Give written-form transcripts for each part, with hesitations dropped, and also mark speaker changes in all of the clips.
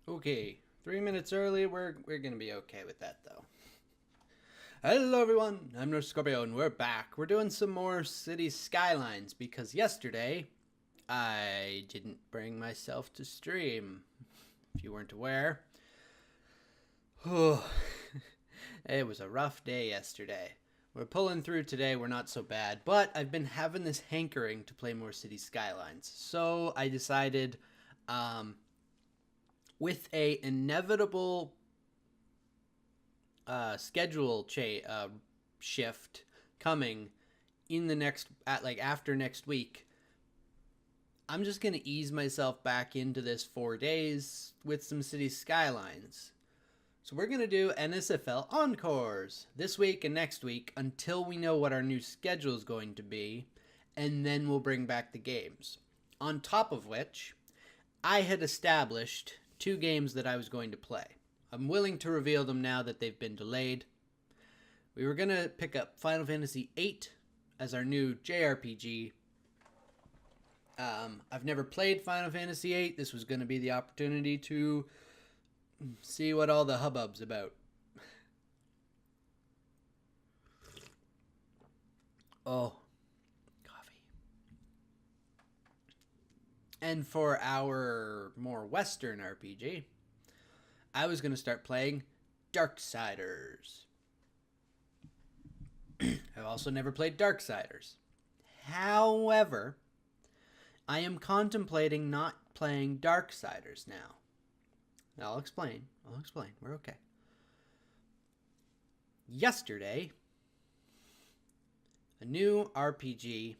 Speaker 1: Okay, 3 minutes early. We're gonna be okay with that though. Hello everyone, I'm NorseScorpio and we're back. We're doing some more City Skylines because yesterday I didn't bring myself to stream. If you weren't aware. It was a rough day yesterday. We're pulling through today, we're not so bad, but I've been having this hankering to play more City Skylines. So I decided, with a inevitable schedule shift coming in the next after next week, I'm just gonna ease myself back into this 4 days with some City Skylines. So we're gonna do NSFL encores this week and next week until we know what our new schedule is going to be, and then we'll bring back the games. On top of which, I had established 2 games that I was going to play. I'm willing to reveal them now that they've been delayed. We were going to pick up Final Fantasy VIII as our new JRPG. I've never played Final Fantasy VIII. This was going to be the opportunity to see what all the hubbub's about. Oh, coffee. And for our more Western RPG, I was going to start playing Darksiders. I've also never played Darksiders. However, I am contemplating not playing Darksiders now. I'll explain. We're okay. Yesterday, a new RPG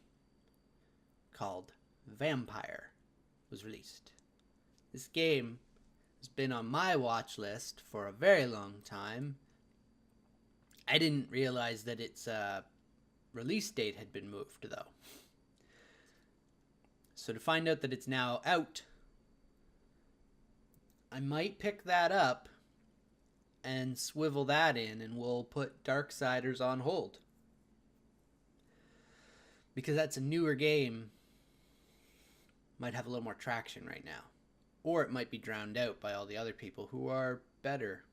Speaker 1: called Vampire was released. This game has been on my watch list for a very long time. I didn't realize that its release date had been moved, though. So to find out that it's now out, I might pick that up and swivel that in, and we'll put Darksiders on hold. Because that's a newer game. Might have a little more traction right now. Or it might be drowned out by all the other people who are better.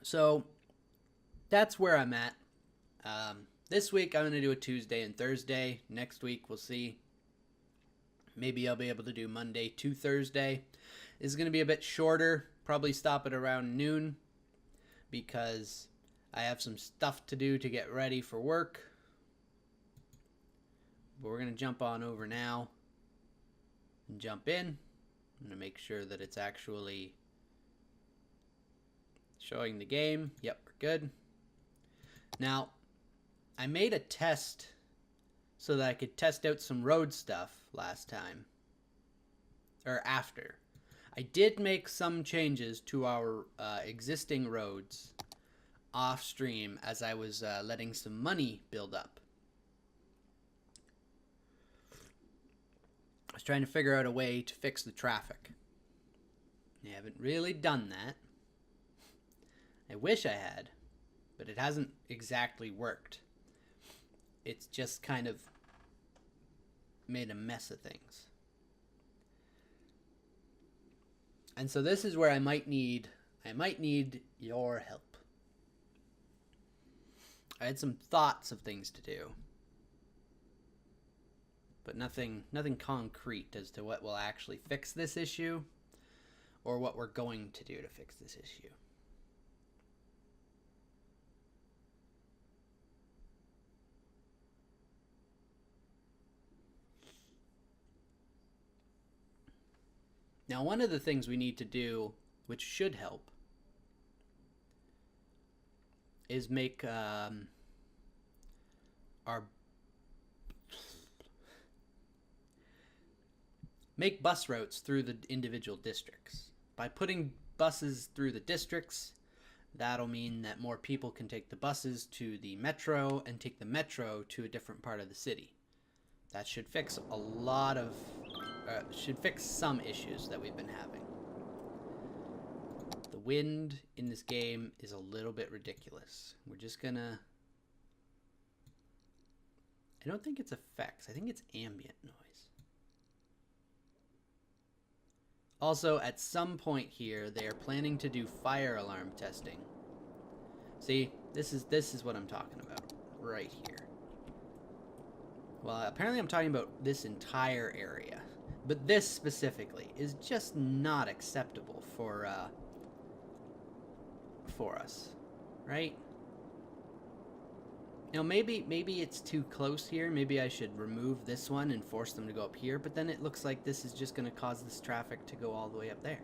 Speaker 1: So that's where I'm at. This week I'm going to do a Tuesday and Thursday. Next week we'll see. Maybe I'll be able to do Monday to Thursday. It's going to be a bit shorter. Probably stop at around noon. Because I have some stuff to do to get ready for work. But we're going to jump on over now. And jump in. I'm going to make sure that it's actually showing the game. Yep, we're good. Now, I made a test so that I could test out some road stuff last time. Or after. I did make some changes to our existing roads off stream as I was letting some money build up. I was trying to figure out a way to fix the traffic. I haven't really done that. I wish I had, but it hasn't exactly worked. It's just kind of made a mess of things. And so this is where I might need your help. I had some thoughts of things to do, but nothing concrete as to what will actually fix this issue or what we're going to do to fix this issue. Now, one of the things we need to do, which should help, is make make bus routes through the individual districts. By putting buses through the districts, that'll mean that more people can take the buses to the metro and take the metro to a different part of the city. That should fix should fix some issues that we've been having. The wind in this game is a little bit ridiculous. We're just gonna... I don't think it's effects. I think it's ambient noise. Also, at some point here, they are planning to do fire alarm testing. See, this is what I'm talking about right here. Well, apparently I'm talking about this entire area, but this specifically is just not acceptable for us, right? You know, maybe it's too close here. Maybe I should remove this one and force them to go up here, but then it looks like this is just going to cause this traffic to go all the way up there.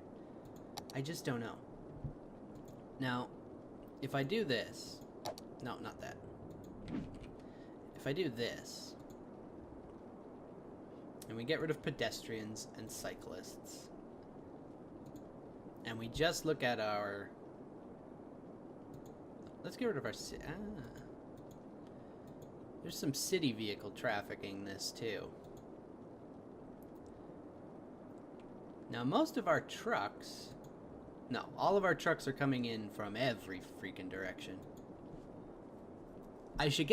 Speaker 1: I just don't know. Now, if I do this... No, not that. If I do this, and we get rid of pedestrians and cyclists, and we just look at our... Let's get rid of our... There's some city vehicle trafficking this too. Now most of our trucks... No, all of our trucks are coming in from every freaking direction. I should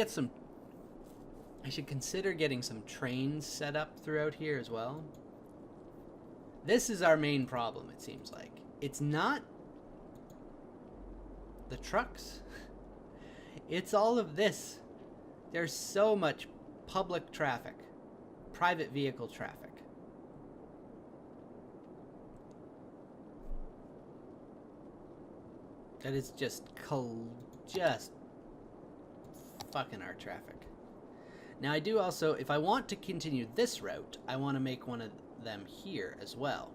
Speaker 1: consider getting some trains set up throughout here as well. This is our main problem, it seems like. It's not the trucks. It's all of this. There's so much public traffic, private vehicle traffic. That is just fucking our traffic. Now I do also, if I want to continue this route, I want to make one of them here as well.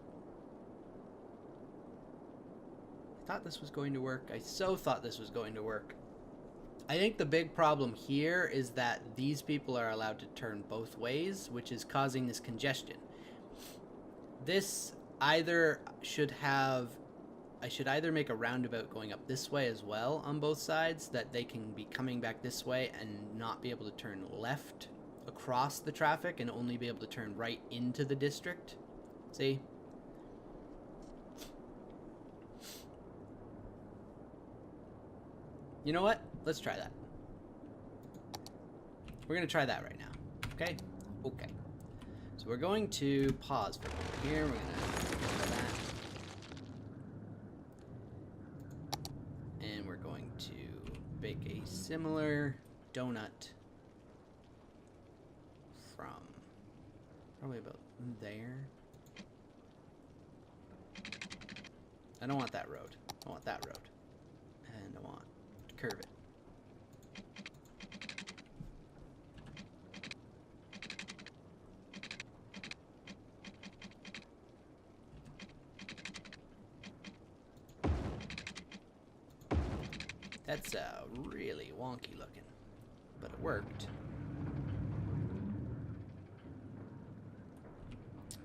Speaker 1: I thought this was going to work. I so thought this was going to work. I think the big problem here is that these people are allowed to turn both ways, which is causing this congestion. This either should have... I should either make a roundabout going up this way as well on both sides, that they can be coming back this way and not be able to turn left across the traffic and only be able to turn right into the district. See? You know what? Let's try that. We're going to try that right now. Okay? Okay. So we're going to pause for a moment here. We're going to try that. And we're going to bake a similar donut from probably about there. I don't want that road. I want that road. And I want to curve it. That's really wonky looking, but it worked.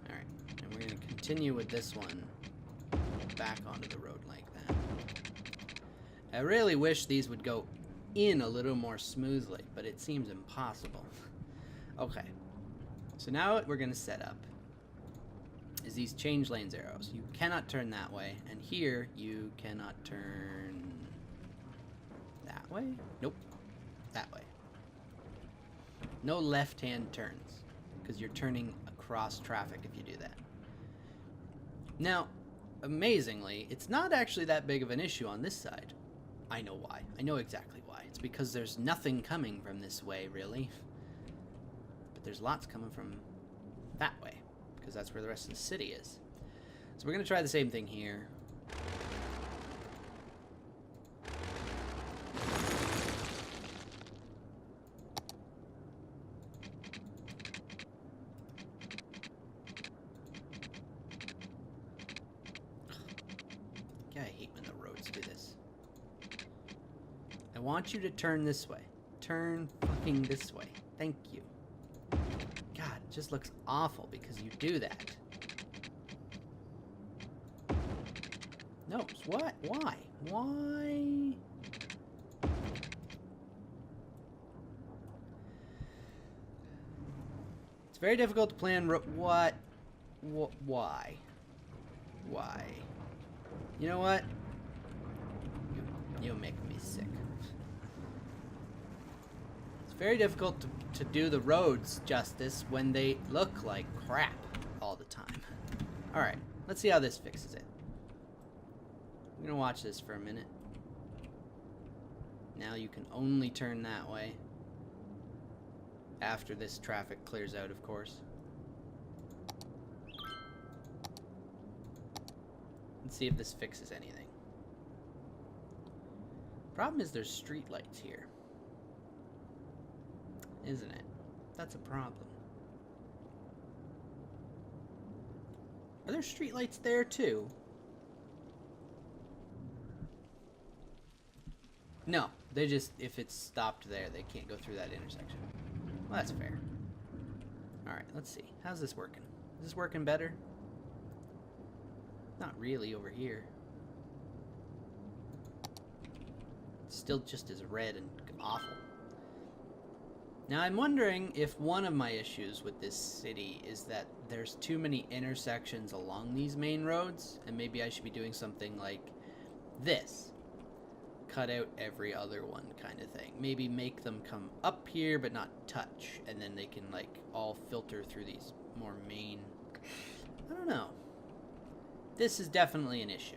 Speaker 1: Alright, and we're going to continue with this one back onto the road like that. I really wish these would go in a little more smoothly, but it seems impossible. Okay, so now what we're going to set up is these change lanes arrows. You cannot turn that way, and here you cannot turn... that way? Nope. That way. No left-hand turns, because you're turning across traffic if you do that. Now, amazingly, it's not actually that big of an issue on this side. I know why. I know exactly why. It's because there's nothing coming from this way, really. But there's lots coming from that way, because that's where the rest of the city is. So we're going to try the same thing here. I hate when the roads do this. I want you to turn this way. Turn fucking this way. Thank you. God, it just looks awful because you do that. No, what? Why? Why? It's very difficult to plan what? Why? Why? You know what? You'll make me sick. It's very difficult to do the roads justice when they look like crap all the time. Alright, Let's see how this fixes it. I'm gonna watch this for a minute. Now you can only turn that way. After this traffic clears out, of course. Let's see if this fixes anything. Problem is there's street lights here. Isn't it? That's a problem. Are there street lights there too? No, they just, if it's stopped there, they can't go through that intersection. Well, that's fair. Alright, let's see. How's this working? Is this working better? Not really over here. It's still just as red and awful. Now I'm wondering if one of my issues with this city is that there's too many intersections along these main roads, and maybe I should be doing something like this. Cut out every other one kind of thing. Maybe make them come up here but not touch, and then they can like all filter through these more main... I don't know. This is definitely an issue.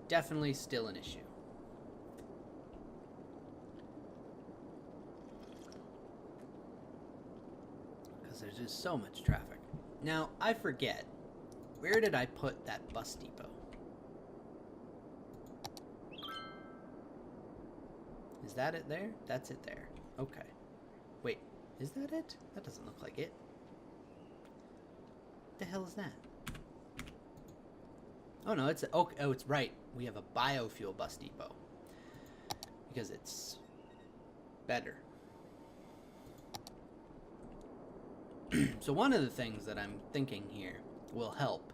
Speaker 1: Definitely still an issue. Because there's just so much traffic. Now, I forget. Where did I put that bus depot? Is that it there? That's it there. Okay. Wait, is that it? That doesn't look like it. What the hell is that? Oh no, it's a, oh, it's right. We have a biofuel bus depot. Because it's better. So one of the things that I'm thinking here will help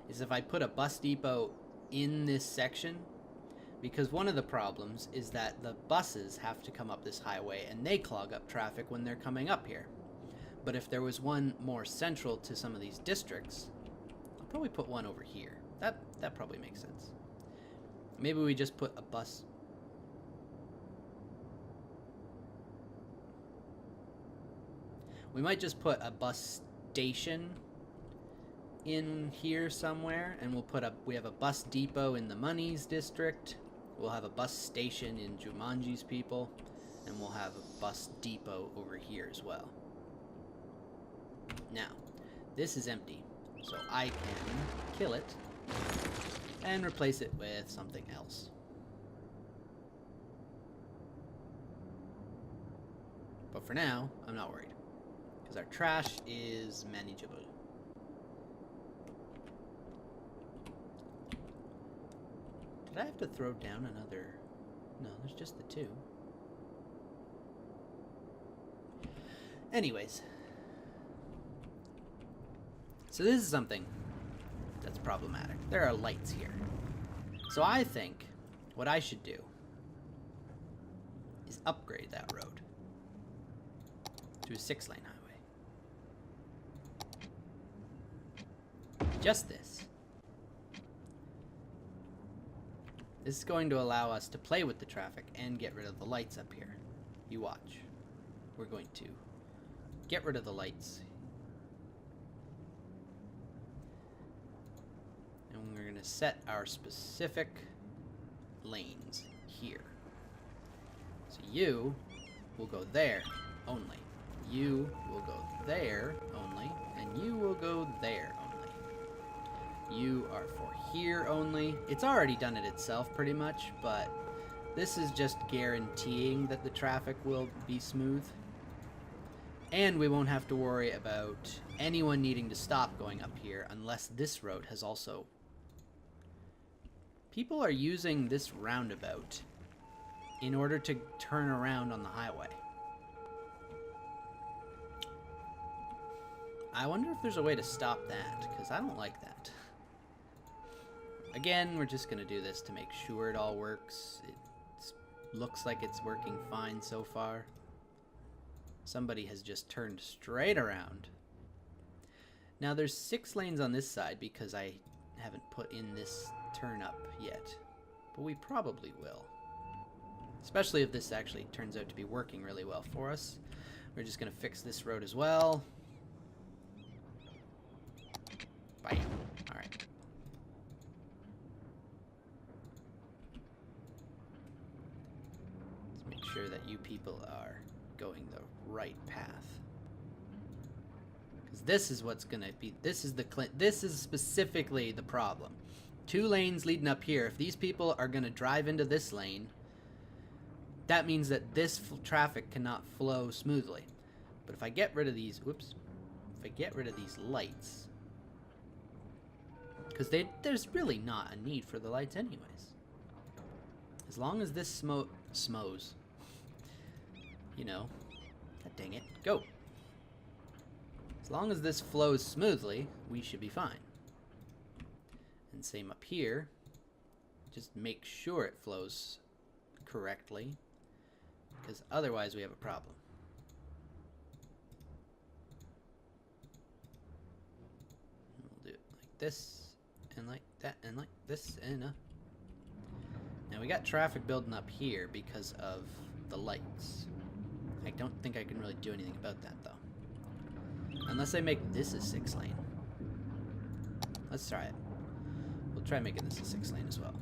Speaker 1: is if I put a bus depot in this section, because one of the problems is that the buses have to come up this highway and they clog up traffic when they're coming up here. But if there was one more central to some of these districts, I'll probably put one over here. That probably makes sense. Maybe we just put a bus. We might just put a bus station in here somewhere, and we have a bus depot in the Monies district. We'll have a bus station in Jumanji's people, and we'll have a bus depot over here as well. Now, this is empty, so I can kill it and replace it with something else. But for now, I'm not worried, because our trash is manageable. Did I have to throw down another? No, there's just the two. Anyways. So this is something that's problematic. There are lights here. So I think what I should do is upgrade that road to a 6-lane highway. Just this. This is going to allow us to play with the traffic and get rid of the lights up here. You watch. We're going to get rid of the lights. And we're going to set our specific lanes here. So you will go there only. You will go there only. And you will go there only. You are for here only. It's already done it itself pretty much, but this is just guaranteeing that the traffic will be smooth. And we won't have to worry about anyone needing to stop going up here unless this road has also... People are using this roundabout in order to turn around on the highway. I wonder if there's a way to stop that, because I don't like that. Again, we're just going to do this to make sure it all works. It looks like it's working fine so far. Somebody has just turned straight around. Now there's 6 lanes on this side because I haven't put in this turn up yet. But we probably will. Especially if this actually turns out to be working really well for us. We're just going to fix this road as well. Bam. Alright. people are going the right path. Because this is what's going to be, this is specifically the problem. 2 lanes leading up here. If these people are going to drive into this lane, that means that this traffic cannot flow smoothly. But if I get rid of these, whoops, if I get rid of these lights, because there's really not a need for the lights anyways. As long as this smoes, you know, God dang it, go. As long as this flows smoothly, we should be fine. And same up here, just make sure it flows correctly, because otherwise we have a problem. We'll do it like this, and like that, and like this, and now we got traffic building up here because of the lights. I don't think I can really do anything about that though. Unless I make this a 6 lane. Let's try it. We'll try making this a 6 lane as well.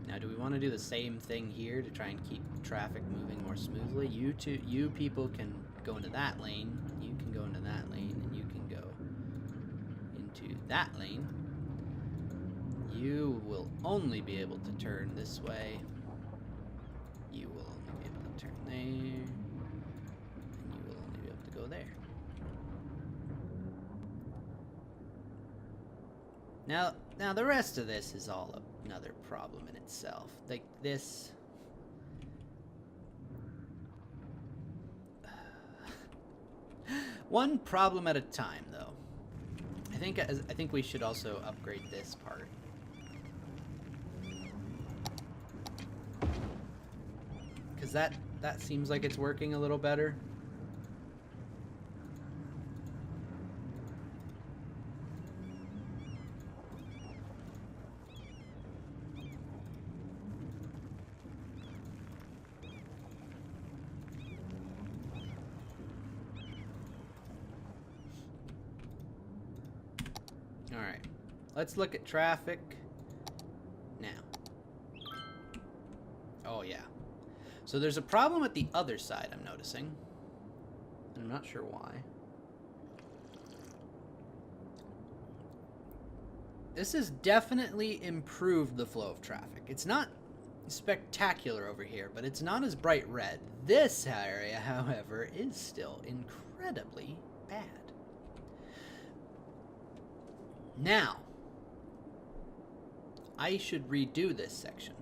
Speaker 1: Now, do we want to do the same thing here to try and keep traffic moving more smoothly? You people can go into that lane, you can go into that lane, and you can go into that lane. You will only be able to turn this way. You will only be able to turn there. And you will only be able to go there. Now the rest of this is all another problem in itself. Like this. One problem at a time, though. I think we should also upgrade this part. Because that seems like it's working a little better. Alright, let's look at traffic now. Oh yeah. So there's a problem at the other side, I'm noticing. I'm not sure why. This has definitely improved the flow of traffic. It's not spectacular over here, but it's not as bright red. This area, however, is still incredibly bad. Now, I should redo this section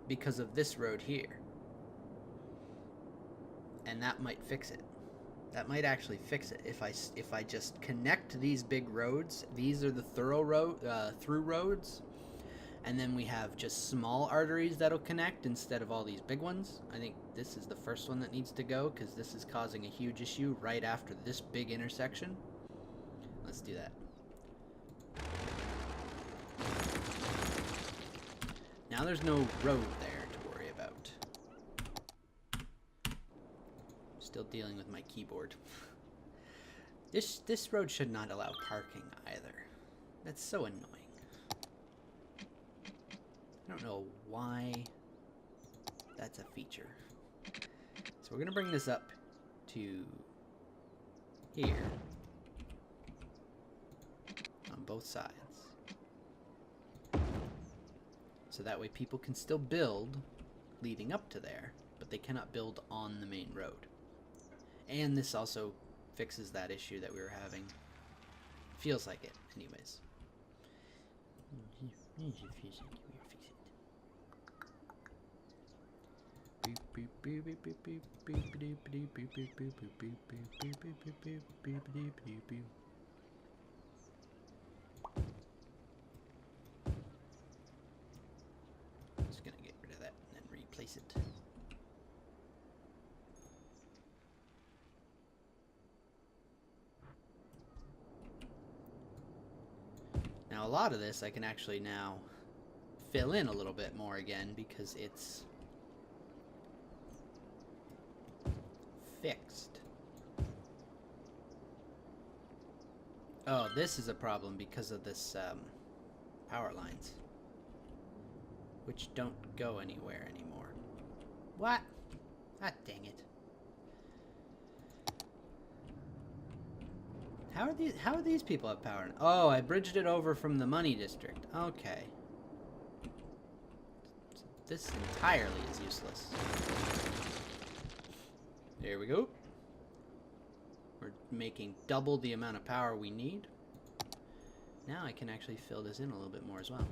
Speaker 1: because of this road here. And that might fix it. That might actually fix it if I just connect these big roads. These are the through roads, and then we have just small arteries that'll connect instead of all these big ones. I think this is the first one that needs to go because this is causing a huge issue right after this big intersection. Let's do that. Now there's no road there to worry about. Still dealing with my keyboard. This road should not allow parking either. That's so annoying. I don't know why that's a feature. So we're gonna bring this up to here on both sides. So that way people can still build leading up to there, but they cannot build on the main road. And this also fixes that issue that we were having. Feels like it, anyways. Just gonna get rid of that and then replace it. Now a lot of this I can actually now fill in a little bit more again because it's fixed. Oh, this is a problem because of this power lines, which don't go anywhere anymore. What? Ah, dang it. How are these people have power? Oh, I bridged it over from the money district. Okay. So this entirely is useless. There we go. We're making double the amount of power we need. Now I can actually fill this in a little bit more as well.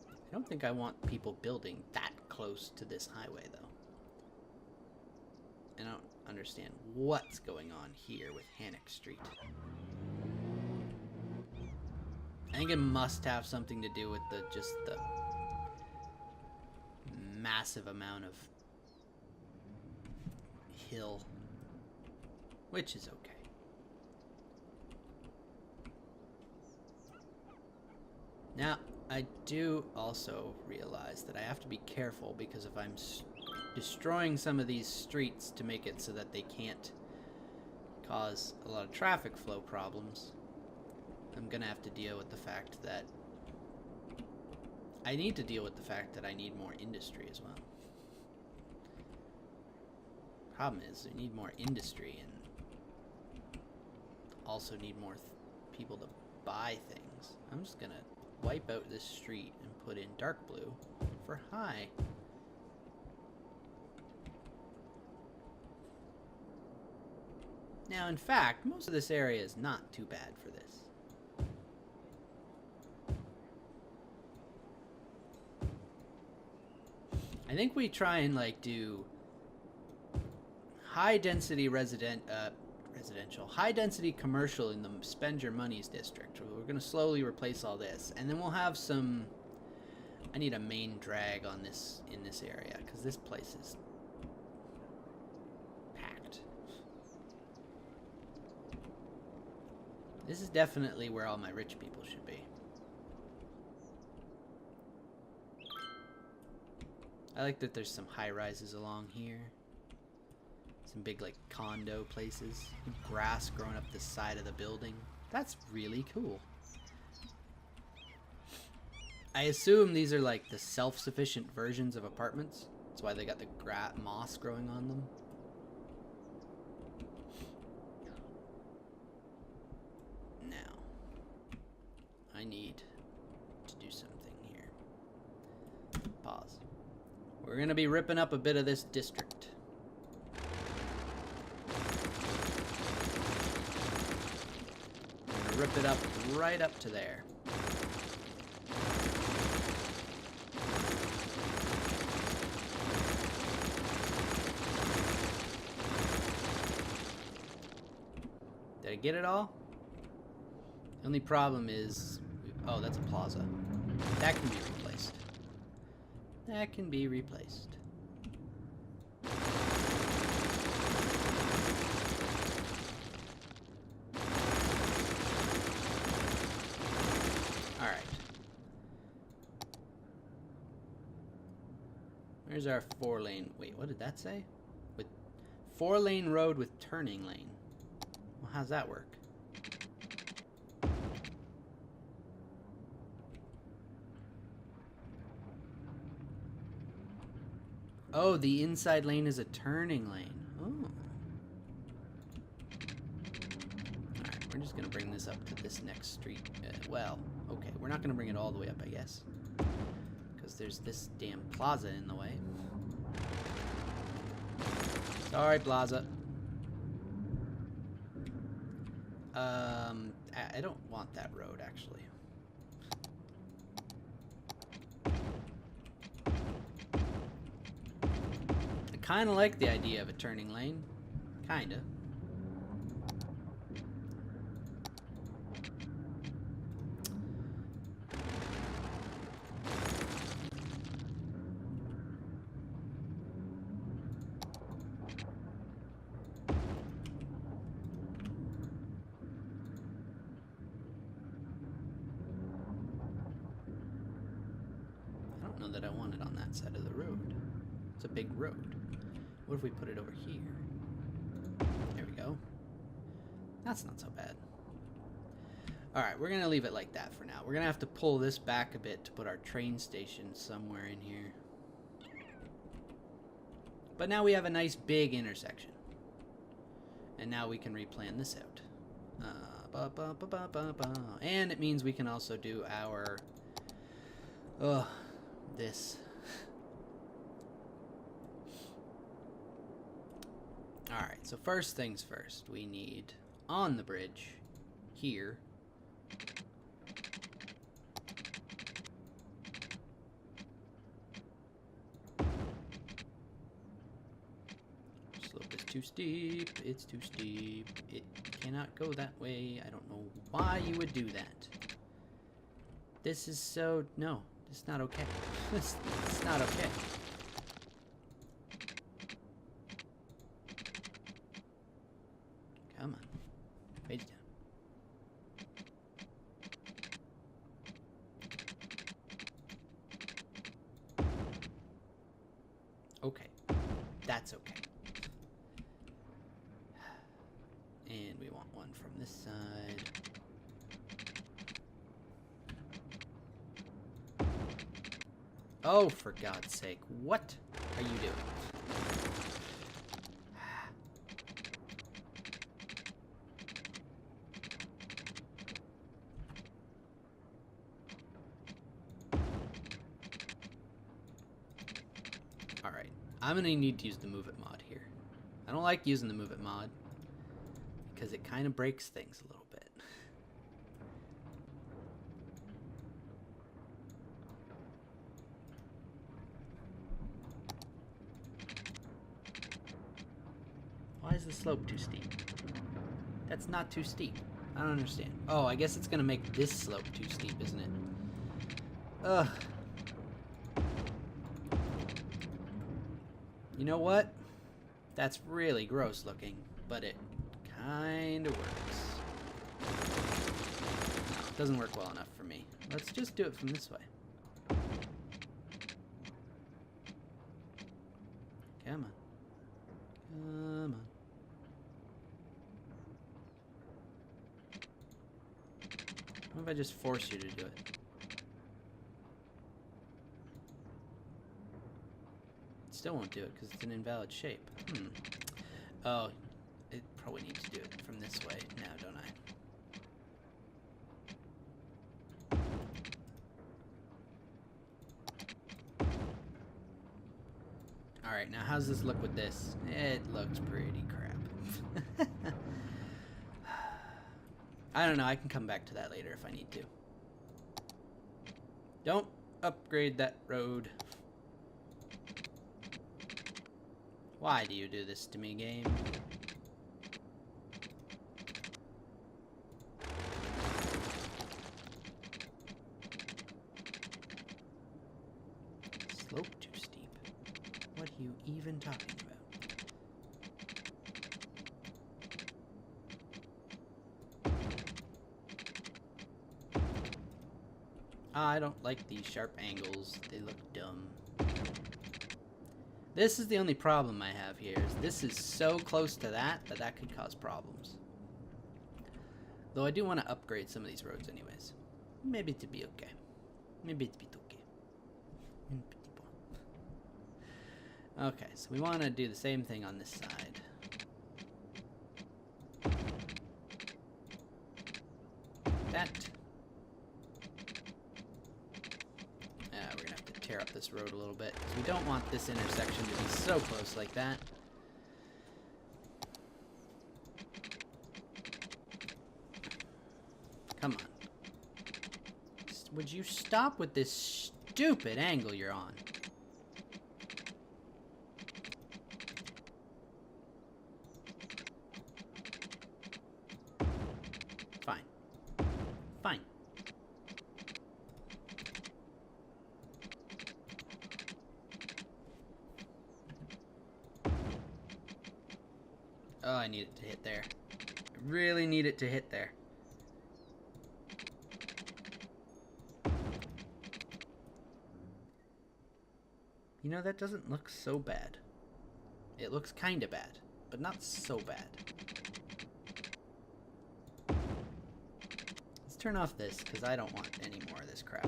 Speaker 1: I don't think I want people building that close to this highway, though. I don't understand what's going on here with Hannock Street. I think it must have something to do with the massive amount of hill, which is okay. Now, I do also realize that I have to be careful, because if I'm destroying some of these streets to make it so that they can't cause a lot of traffic flow problems, I'm gonna have to deal with the fact that I need more industry as well. Problem is, we need more industry and also need more people to buy things. I'm just gonna wipe out this street and put in dark blue for high. Now, in fact, most of this area is not too bad for this. I think we try and like do high density residential, high density commercial in the spend your monies district. We're going to slowly replace all this, and then we'll have some. I need a main drag on this in this area, because this place is packed. This is definitely where all my rich people should be. I like that there's some high rises along here. Some big like condo places. Grass growing up the side of the building. That's really cool. I assume these are like the self-sufficient versions of apartments. That's why they got the moss growing on them. Now, I need to do something here. Pause. We're going to be ripping up a bit of this district. We're going to rip it up right up to there. Did I get it all? The only problem is... Oh, that's a plaza. That can be replaced. That can be replaced. Alright. Where's our 4-lane... Wait, what did that say? With 4-lane road with turning lane. Well, how's that work? Oh, the inside lane is a turning lane. Oh. Alright, we're just going to bring this up to this next street. Well, okay, we're not going to bring it all the way up, I guess. Because there's this damn plaza in the way. Sorry, plaza. I don't want that road, actually. I kind of like the idea of a turning lane. Kind of. That I want it on that side of the road. It's a big road. What if we put it over here? There we go. That's not so bad. Alright, we're going to leave it like that for now. We're going to have to pull this back a bit to put our train station somewhere in here. But now we have a nice big intersection. And now we can replan this out. And it means we can also do our... this. Alright, so first things first. We need, on the bridge, here... Slope is too steep. It's too steep. It cannot go that way. I don't know why you would do that. This is so... No, it's not okay. It's not okay. Come on. Page down. Okay. That's okay. And we want one from this side. Oh, for God's sake. What are you doing? Alright. I'm going to need to use the Move It mod here. I don't like using the Move It mod because it kind of breaks things a little bit. Why is the slope too steep? That's not too steep. I don't understand. Oh, I guess it's going to make this slope too steep, isn't it? Ugh. You know what? That's really gross looking, but it kind of works. No, it doesn't work well enough for me. Let's just do it from this way. Come on. Come on. What if I just force you to do it? Still won't do it because it's an invalid shape. Oh, it probably needs to do it from this way now, don't I? Alright, now how's this look with this? It looks pretty crap. I don't know, I can come back to that later if I need to. Don't upgrade that road. Why do you do this to me, game? Slope too steep. What are you even talking about? I don't like these sharp angles. They look dumb. This is the only problem I have here, is this is so close to that could cause problems. Though I do want to upgrade some of these roads anyways. Maybe to be okay. Maybe to be okay. Okay, so we want to do the same thing on this side. That. We're gonna have to tear up this road a little bit because we don't want this intersection to be so close like that. Come on. Would you stop with this stupid angle you're on? Fine. Fine. Oh, I need it to hit there. I really need it to hit there. You know, that doesn't look so bad. It looks kind of bad, but not so bad. turn off this, because I don't want any more of this crap.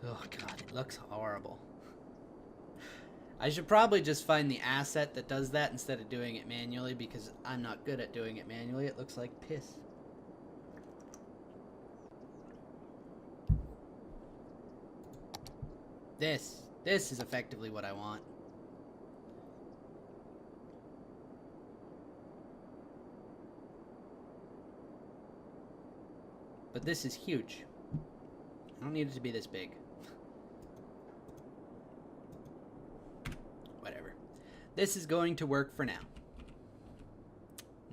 Speaker 1: Oh god, it looks horrible. I should probably just find the asset that does that instead of doing it manually, because I'm not good at doing it manually. It looks like piss. This is effectively what I want. But this is huge. I don't need it to be this big. Whatever. This is going to work for now.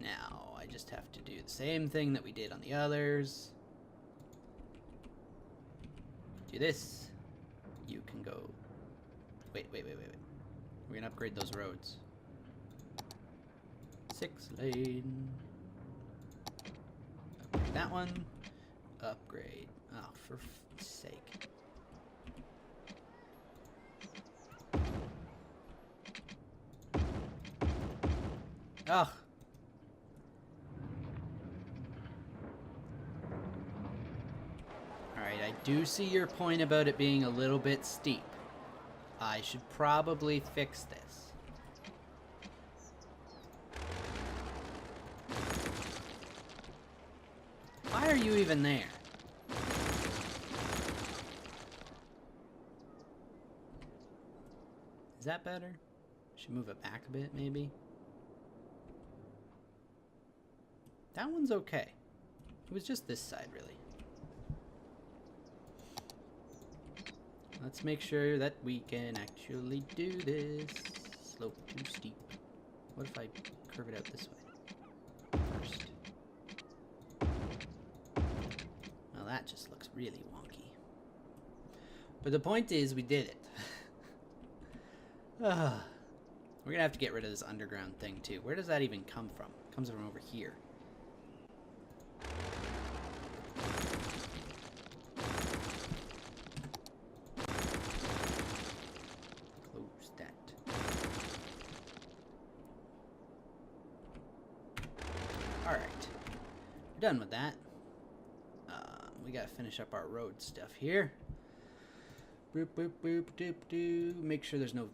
Speaker 1: Now, I just have to do the same thing that we did on the others. Do this. You can go... Wait. We're going to upgrade those roads. 6 lane. Upgrade that one. Upgrade. Oh, for f***'s sake. Ugh. Alright, I do see your point about it being a little bit steep. I should probably fix this. Why are you even there? Is that better? Should move it back a bit, maybe? That one's okay. It was just this side, really. Let's make sure that we can actually do this. Slope too steep. What if I curve it out this way first? Well, that just looks really wonky. But the point is, we did it. We're gonna have to get rid of this underground thing, too. Where does that even come from? It comes from over here. Done with that. We gotta finish up our road stuff here. Boop, boop, boop, doop, doo. Make sure there's no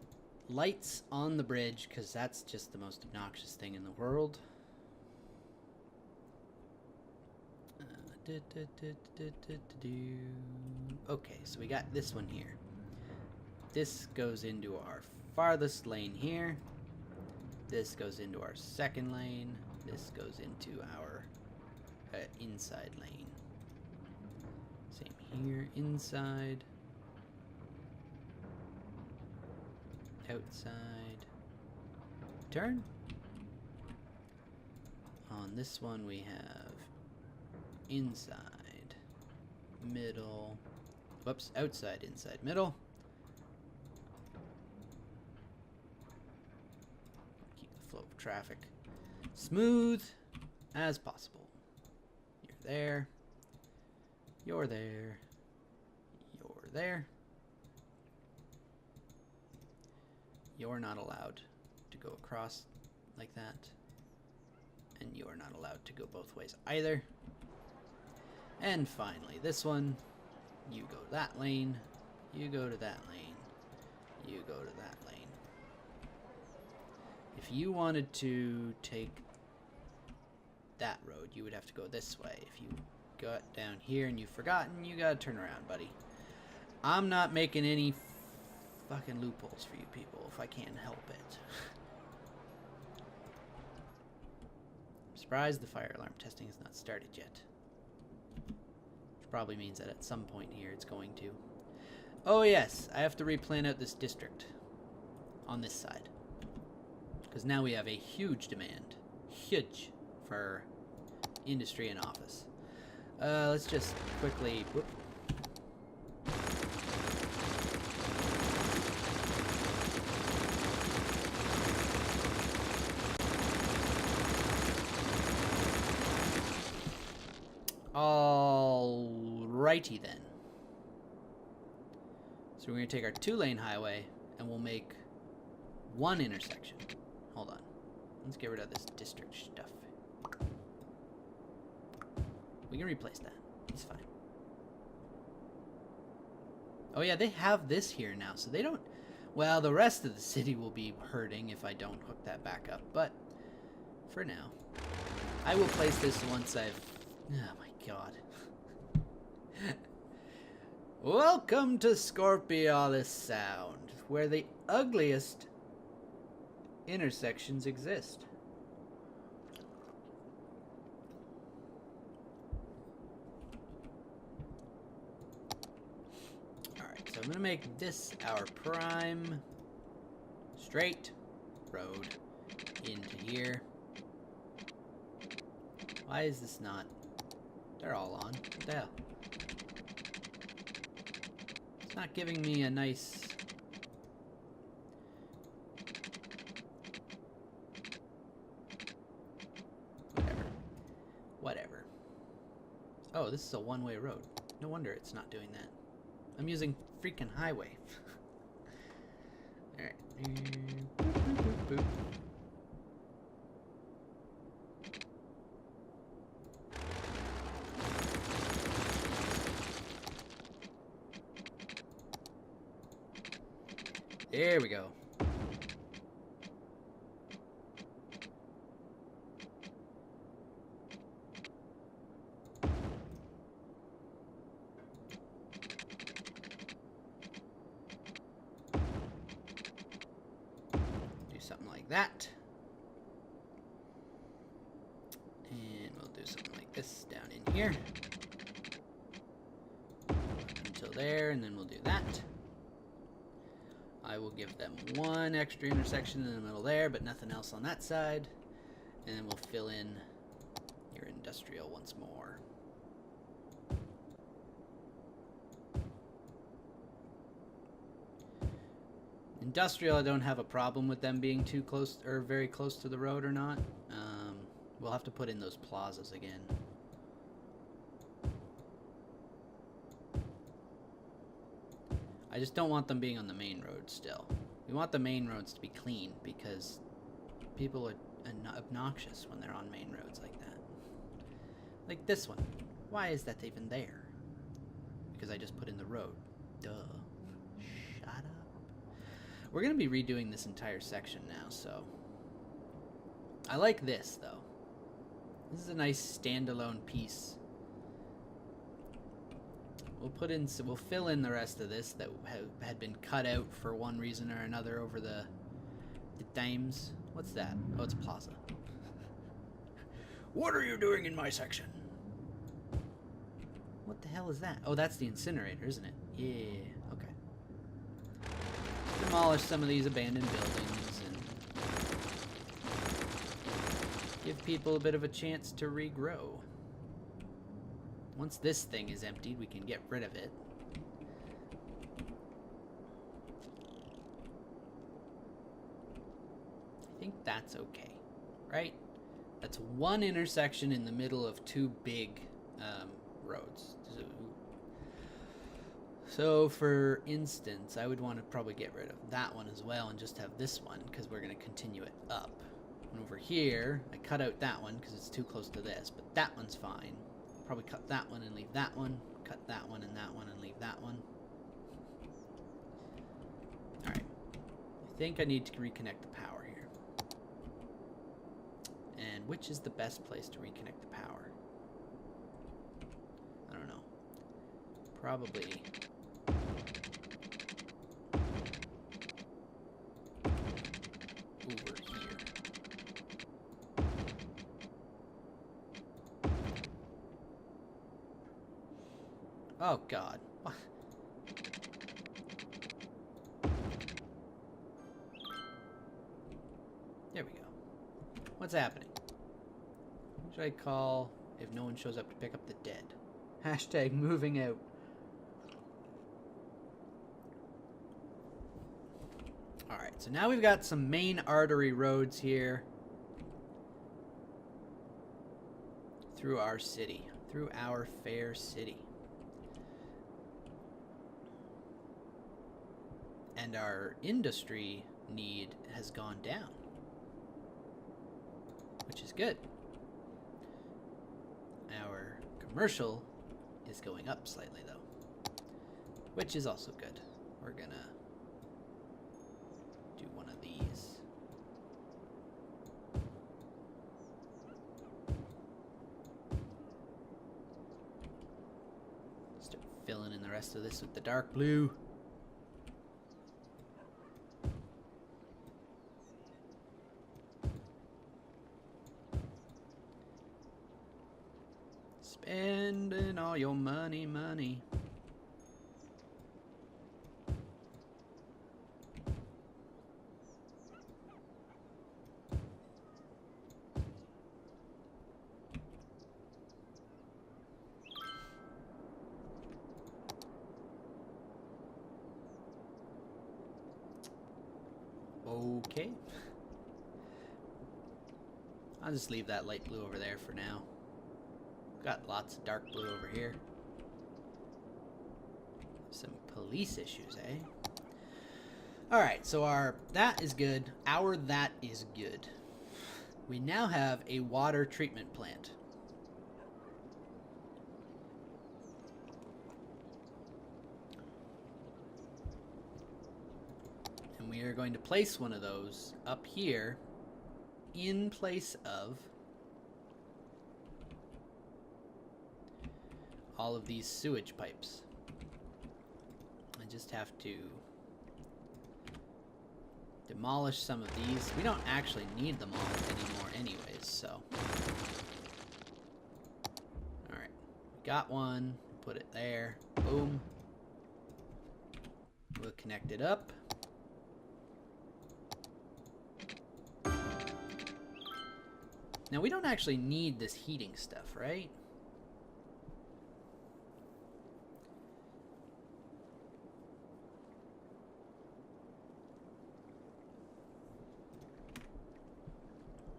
Speaker 1: lights on the bridge, because that's just the most obnoxious thing in the world. Okay, so we got this one here. This goes into our farthest lane here. This goes into our second lane. This goes into our inside lane. Same here, inside, outside, turn. On this one we have inside, middle, whoops, outside, inside, middle. Keep the flow of traffic smooth as possible. There, you're there, you're there. You're not allowed to go across like that, and you're not allowed to go both ways either. And finally, this one, you go to that lane, you go to that lane, you go to that lane. If you wanted to take that road, you would have to go this way. If you got down here and you've forgotten, you gotta turn around, buddy. I'm not making any fucking loopholes for you people if I can't help it. I'm surprised the fire alarm testing has not started yet. Which probably means that at some point here it's going to. Oh yes, I have to replan out this district on this side. Because now we have a huge demand. Huge. For industry and office. Let's just quickly... Whoop. Alrighty then. So we're going to take our 2-lane highway and we'll make one intersection. Hold on. Let's get rid of this district stuff. We can replace that. It's fine. Oh yeah, they have this here now, so they don't... Well, the rest of the city will be hurting if I don't hook that back up, but for now. I will place this once I've... Oh my god. Welcome to Scorpiolis Sound, where the ugliest intersections exist. Alright, so I'm going to make this our prime straight road into here. Why is this not? They're all on. What the hell? It's not giving me a nice... Whatever. Oh, this is a one-way road. No wonder it's not doing that. I'm using freaking highway. Alright. Boop, boop, boop, boop. There we go. Do something like that. And we'll do something like this down in here. Until there, and then we'll do that. I will give them one extra intersection in the middle there, but nothing else on that side. And then we'll fill in your industrial once more. Industrial, I don't have a problem with them being too close or very close to the road or not. We'll have to put in those plazas again. I just don't want them being on the main road still. We want the main roads to be clean because people are obnoxious when they're on main roads like that. Like this one. Why is that even there? Because I just put in the road. Duh. Shut up. We're going to be redoing this entire section now, so... I like this, though. This is a nice standalone piece. We'll fill in the rest of this that had been cut out for one reason or another over the times. What's that? Oh, it's a plaza. What are you doing in my section? What the hell is that? Oh, that's the incinerator, isn't it? Yeah, okay. Demolish some of these abandoned buildings and give people a bit of a chance to regrow. Once this thing is emptied, we can get rid of it. I think that's okay, right? That's one intersection in the middle of two big roads. So, for instance, I would want to probably get rid of that one as well and just have this one because we're going to continue it up. And over here, I cut out that one because it's too close to this, but that one's fine. Probably cut that one and leave that one. Cut that one and that one and leave that one. Alright. I think I need to reconnect the power here. And which is the best place to reconnect the power? I don't know. Probably... over here. Oh, God. There we go. What's happening? What should I call if no one shows up to pick up the dead? Hashtag moving out. Alright, so now we've got some main artery roads here through our city, through our fair city. And our industry need has gone down, which is good. Our Commercial is going up slightly, though, which is also good. We're gonna do one of these. Start filling in the rest of this with the dark blue. Spending all your money. Okay. I'll just leave that light blue over there for now. Got lots of dark blue over here. Some police issues, eh? Alright, so our that is good. Our that is good. We now have a water treatment plant. And we are going to place one of those up here in place of all of these sewage pipes. I just have to demolish some of these. We don't actually need them all anymore anyways, so. Alright, got one, put it there, boom. We'll connect it up. Now we don't actually need this heating stuff, right?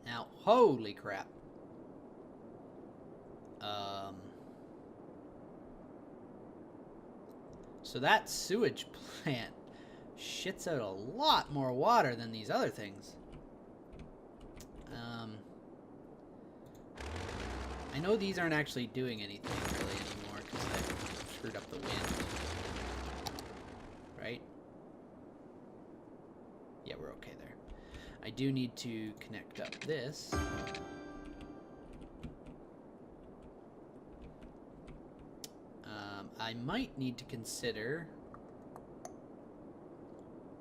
Speaker 1: Now, holy crap. So that sewage plant shits out a lot more water than these other things. I know these aren't actually doing anything really anymore because I screwed up the wind. Right? Yeah, we're okay there. I do need to connect up this. I might need to consider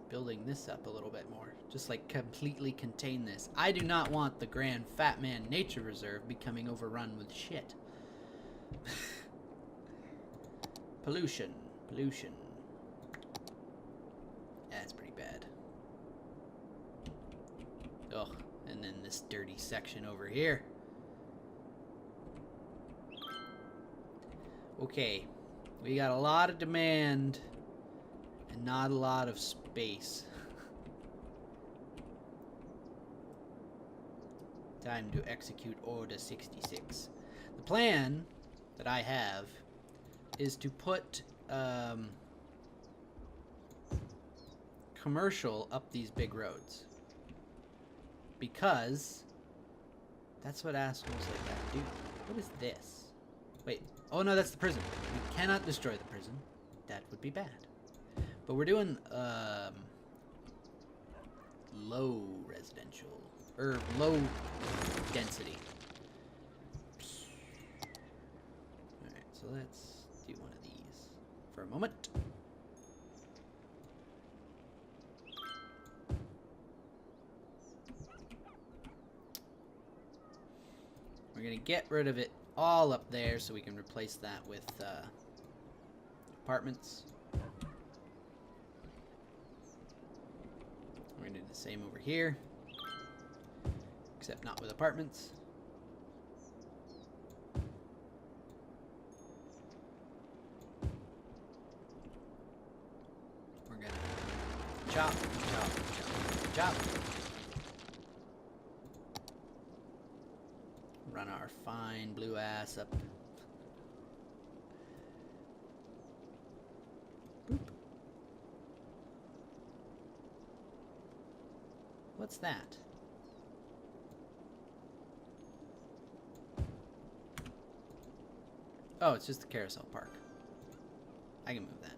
Speaker 1: building this up a little bit more. Just like completely contain this. I do not want the Grand Fat Man Nature Reserve becoming overrun with shit. Pollution. That's pretty bad. Ugh, and then this dirty section over here. Okay, we got a lot of demand and not a lot of space. Time to execute Order 66. The plan that I have is to put commercial up these big roads. Because that's what assholes like that do. What is this? Wait. Oh no, that's the prison. We cannot destroy the prison. That would be bad. But we're doing low residential. Or low density. Alright, so let's do one of these for a moment. We're going to get rid of it all up there so we can replace that with apartments. We're going to do the same over here. Except not with apartments. We're gonna chop. Run our fine blue ass up. Boop. What's that? Oh, it's just the carousel park. I can move that.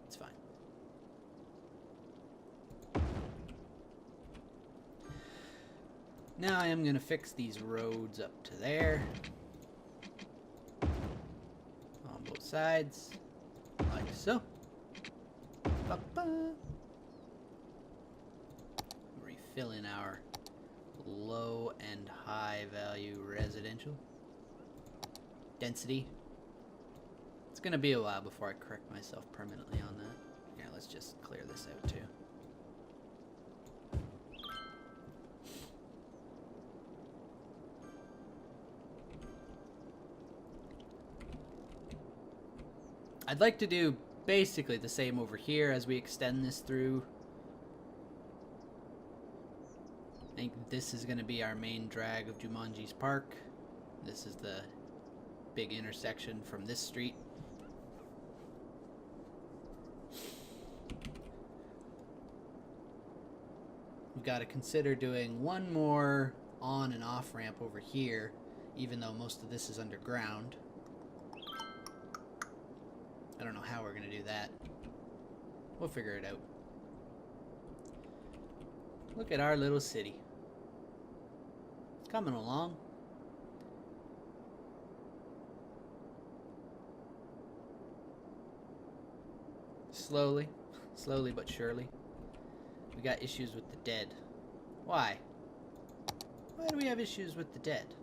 Speaker 1: It's fine. Now I am going to fix these roads up to there. On both sides. Like so. Ba-ba. Refill in our low and high value residential. Density. It's going to be a while before I correct myself permanently on that. Yeah, let's just clear this out too. I'd like to do basically the same over here as we extend this through. I think this is going to be our main drag of Jumanji's Park. This is the big intersection from this street. We've got to consider doing one more on and off ramp over here, even though most of this is underground. I don't know how we're going to do that. We'll figure it out. Look at our little city. It's coming along. Slowly but surely. We got issues with the dead. Why? Why do we have issues with the dead?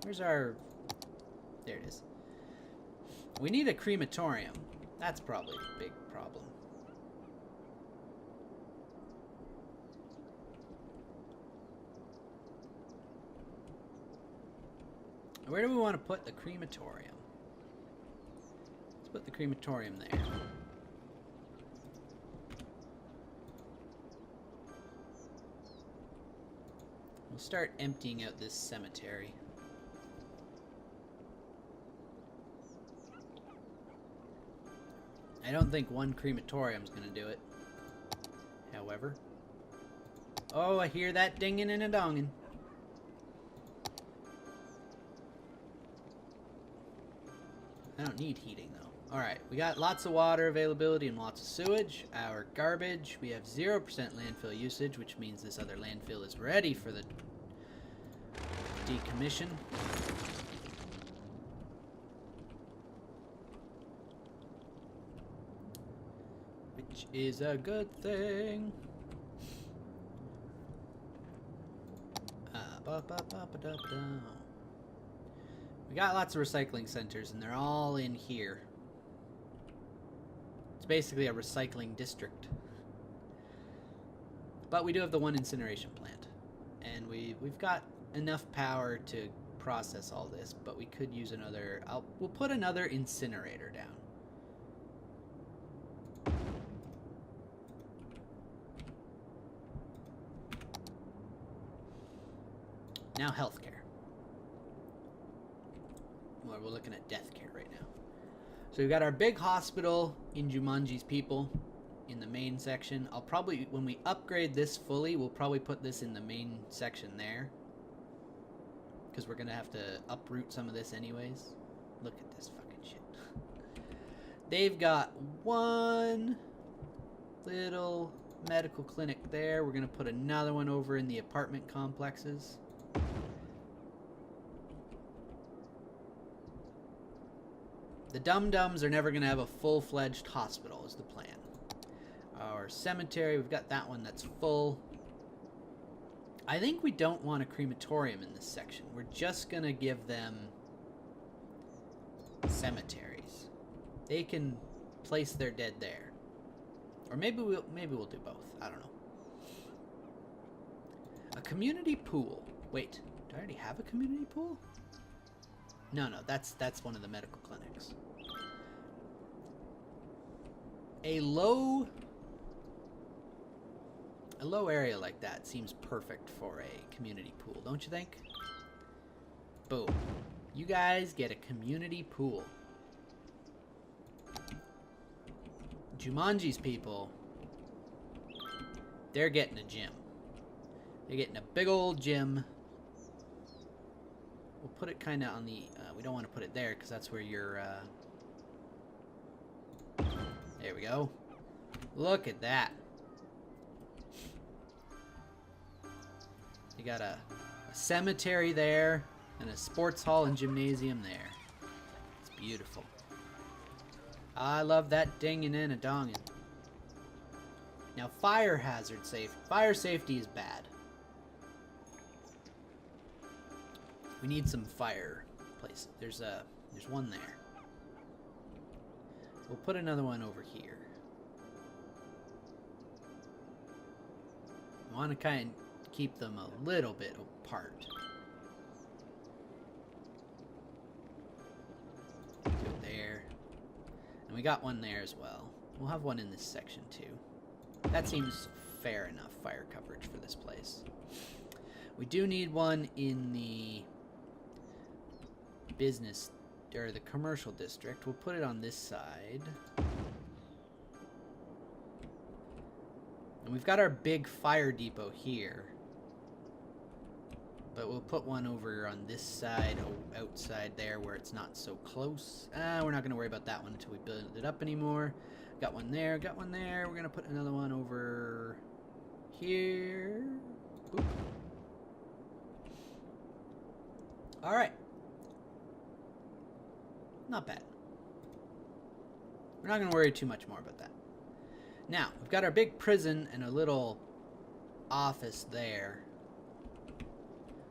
Speaker 1: Where's our... There it is. We need a crematorium. That's probably a big problem. Where do we want to put the crematorium? Let's put the crematorium there. We'll start emptying out this cemetery. I don't think one crematorium's gonna do it. However. Oh, I hear that dinging and a donging. I don't need heating though. Alright, we got lots of water availability and lots of sewage. Our garbage, we have 0% landfill usage, which means this other landfill is ready for the decommission. Which is a good thing. We got lots of recycling centers, and they're all in here. It's basically a recycling district. But we do have the one incineration plant. And we've got enough power to process all this, but we could use another... We'll put another incinerator down. Now healthcare. Well, we're looking at death care right now. So we've got our big hospital in Jumanji's People in the main section. I'll probably, when we upgrade this fully, we'll probably put this in the main section there. Because we're going to have to uproot some of this anyways. Look at this fucking shit. They've got one little medical clinic there. We're going to put another one over in the apartment complexes. The dum-dums are never going to have a full-fledged hospital is the plan. Our cemetery, we've got that one that's full. I think we don't want a crematorium in this section. We're just going to give them cemeteries. They can place their dead there. Or maybe we'll do both. I don't know. A community pool. Wait, do I already have a community pool? No, that's one of the medical clinics. A low area like that seems perfect for a community pool, don't you think? Boom. You guys get a community pool. Jumanji's People, they're getting a gym. They're getting a big old gym. We'll put it kind of on the... we don't want to put it there because that's where your... there we go. Look at that. You got a cemetery there and a sports hall and gymnasium there. It's beautiful. I love that dingin' and a dongin'. Now, fire safety is bad. We need some fire places. There's one there. We'll put another one over here. I want to kind of keep them a little bit apart. Do it there. And we got one there as well. We'll have one in this section too. That seems fair enough fire coverage for this place. We do need one in the business, or the commercial district. We'll put it on this side. And we've got our big fire depot here. But we'll put one over on this side, outside there where it's not so close. We're not going to worry about that one until we build it up anymore. Got one there, got one there. We're going to put another one over here. Boop. All right. Not bad. We're not going to worry too much more about that. Now, we've got our big prison and a little office there.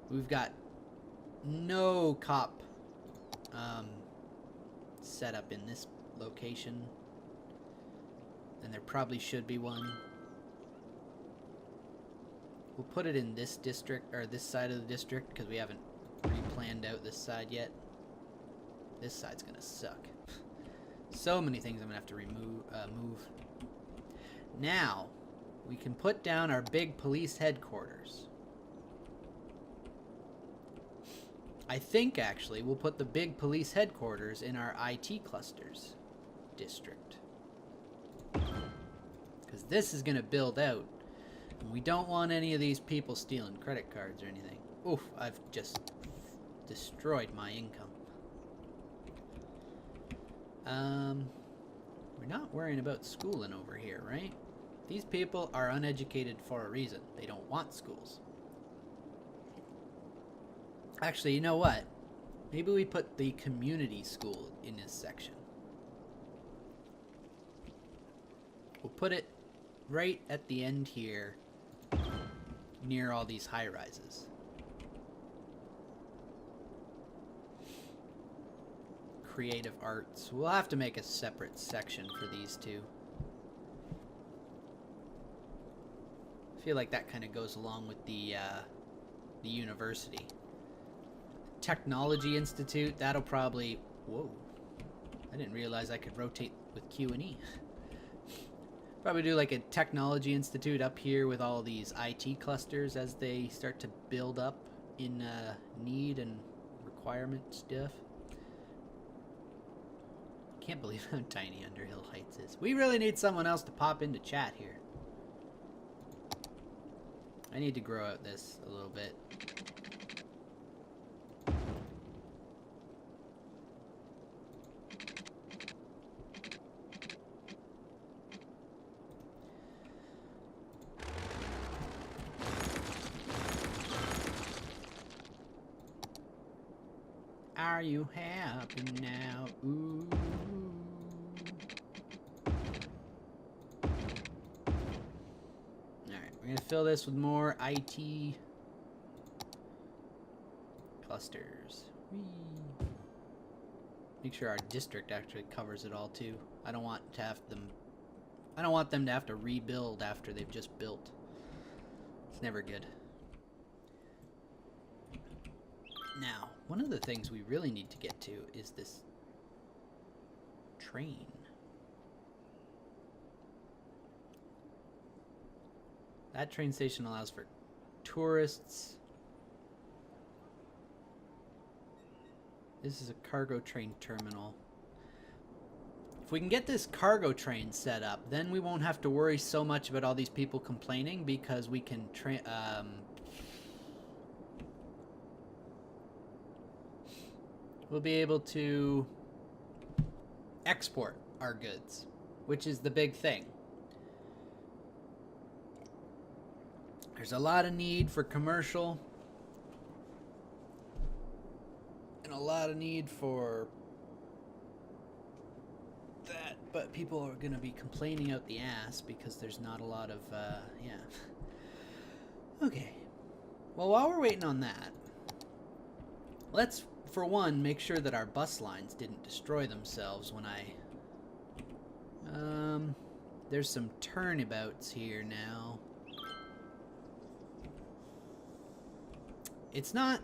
Speaker 1: We've got no cop set up in this location. And there probably should be one. We'll put it in this district, or this side of the district, because we haven't re-planned out this side yet. This side's gonna suck. So many things I'm gonna have to move. Now, we can put down our big police headquarters. I think, actually, we'll put the big police headquarters in our IT clusters district. Because this is gonna build out. And we don't want any of these people stealing credit cards or anything. Oof, I've just destroyed my income. We're not worrying about schooling over here, right? These people are uneducated for a reason. They don't want schools. Actually, you know what? Maybe we put the community school in this section. We'll put it right at the end here, near all these high-rises. Creative arts. We'll have to make a separate section for these two. I feel like that kind of goes along with the university. Technology Institute, that'll probably... Whoa. I didn't realize I could rotate with Q and E. Probably do like a Technology Institute up here with all these IT clusters as they start to build up in need and requirement stuff. Can't believe how tiny Underhill Heights is. We really need someone else to pop into chat here. I need to grow out this a little bit. Are you happy now? Ooh. Alright, we're gonna fill this with more IT clusters. Whee. Make sure our district actually covers it all too. I don't want them to have to rebuild after they've just built. It's never good. Now, one of the things we really need to get to is this train. That train station allows for tourists. This is a cargo train terminal. If we can get this cargo train set up, then we won't have to worry so much about all these people complaining, because we can we'll be able to export our goods, which is the big thing. There's a lot of need for commercial and a lot of need for that, but people are going to be complaining out the ass because there's not a lot of, yeah. Okay. Well, while we're waiting on that, let's, for one, make sure that our bus lines didn't destroy themselves when I... there's some turnabouts here now. It's not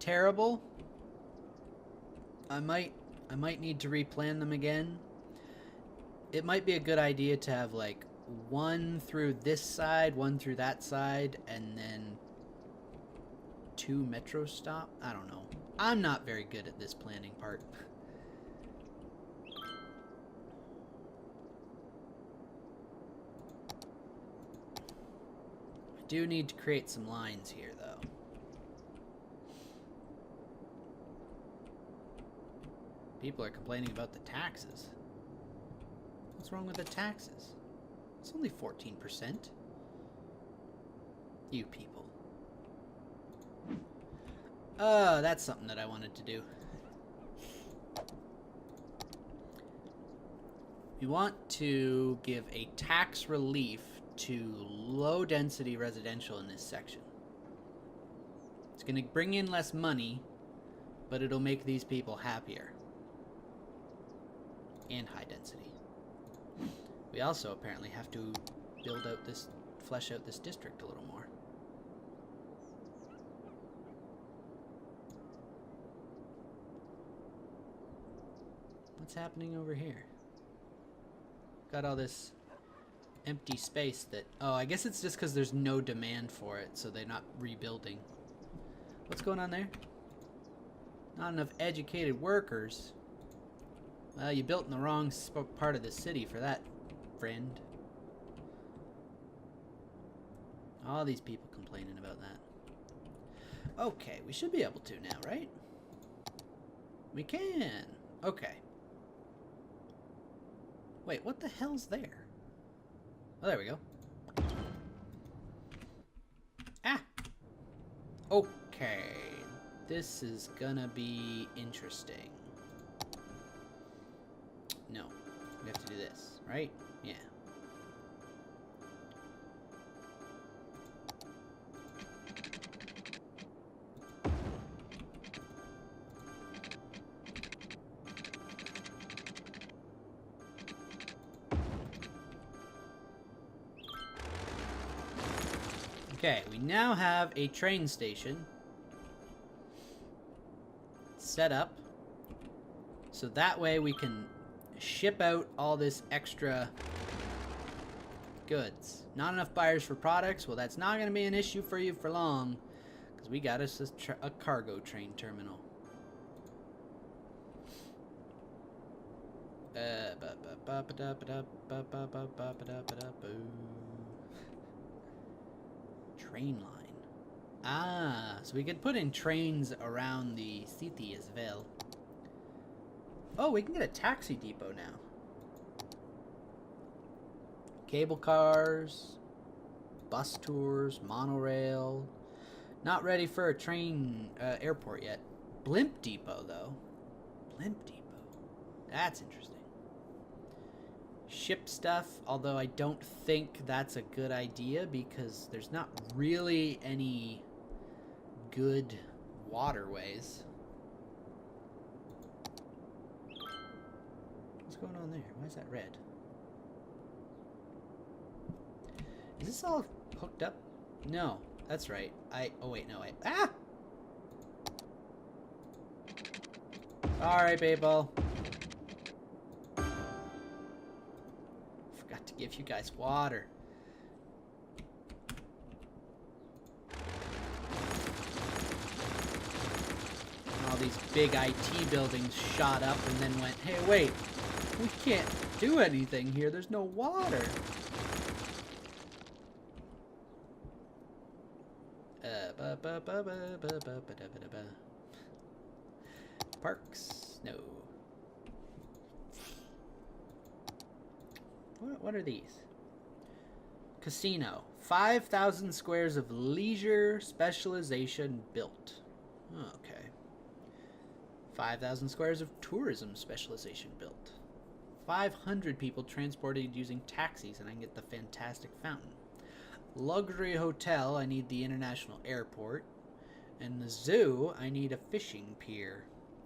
Speaker 1: terrible. I might need to replan them again. It might be a good idea to have like one through this side, one through that side, and then 2 metro stop. I don't know. I'm not very good at this planning part. I do need to create some lines here, though. People are complaining about the taxes. What's wrong with the taxes? It's only 14%. You people. That's something that I wanted to do. We want to give a tax relief to low-density residential in this section. It's going to bring in less money, but it'll make these people happier. And high density. We also apparently have to build out this, flesh out this district a little more. What's happening over here? Got all this empty space that... Oh, I guess it's just because there's no demand for it, so they're not rebuilding. What's going on there? Not enough educated workers. Well, you built in the wrong part of the city for that, friend. All these people complaining about that. Okay, we should be able to now, right? We can. Okay. Wait, what the hell's there? Oh, there we go. Ah! Okay. This is gonna be interesting. No. We have to do this, right? Yeah. Okay, we now have a train station set up, so that way we can ship out all this extra goods. Not enough buyers for products? Well, that's not going to be an issue for you for long, because we got us a cargo train terminal. Train line. Ah, so we could put in trains around the city as well. Oh, we can get a taxi depot now. Cable cars, bus tours, monorail. Not ready for a train airport yet. Blimp depot, though. Blimp depot. That's interesting. Ship stuff, although I don't think that's a good idea because there's not really any good waterways. What's going on there? Why is that red? Is this all hooked up? No, that's right. Oh wait, no, ah! Sorry, people. Forgot to give you guys water. All these big IT buildings shot up and then went, hey, wait, we can't do anything here. There's no water. Parks? No. What are these? Casino. 5,000 squares of leisure specialization built. Okay. 5,000 squares of tourism specialization built. 500 people transported using taxis, and I can get the fantastic fountain. Luxury hotel, I need the international airport. And the zoo, I need a fishing pier.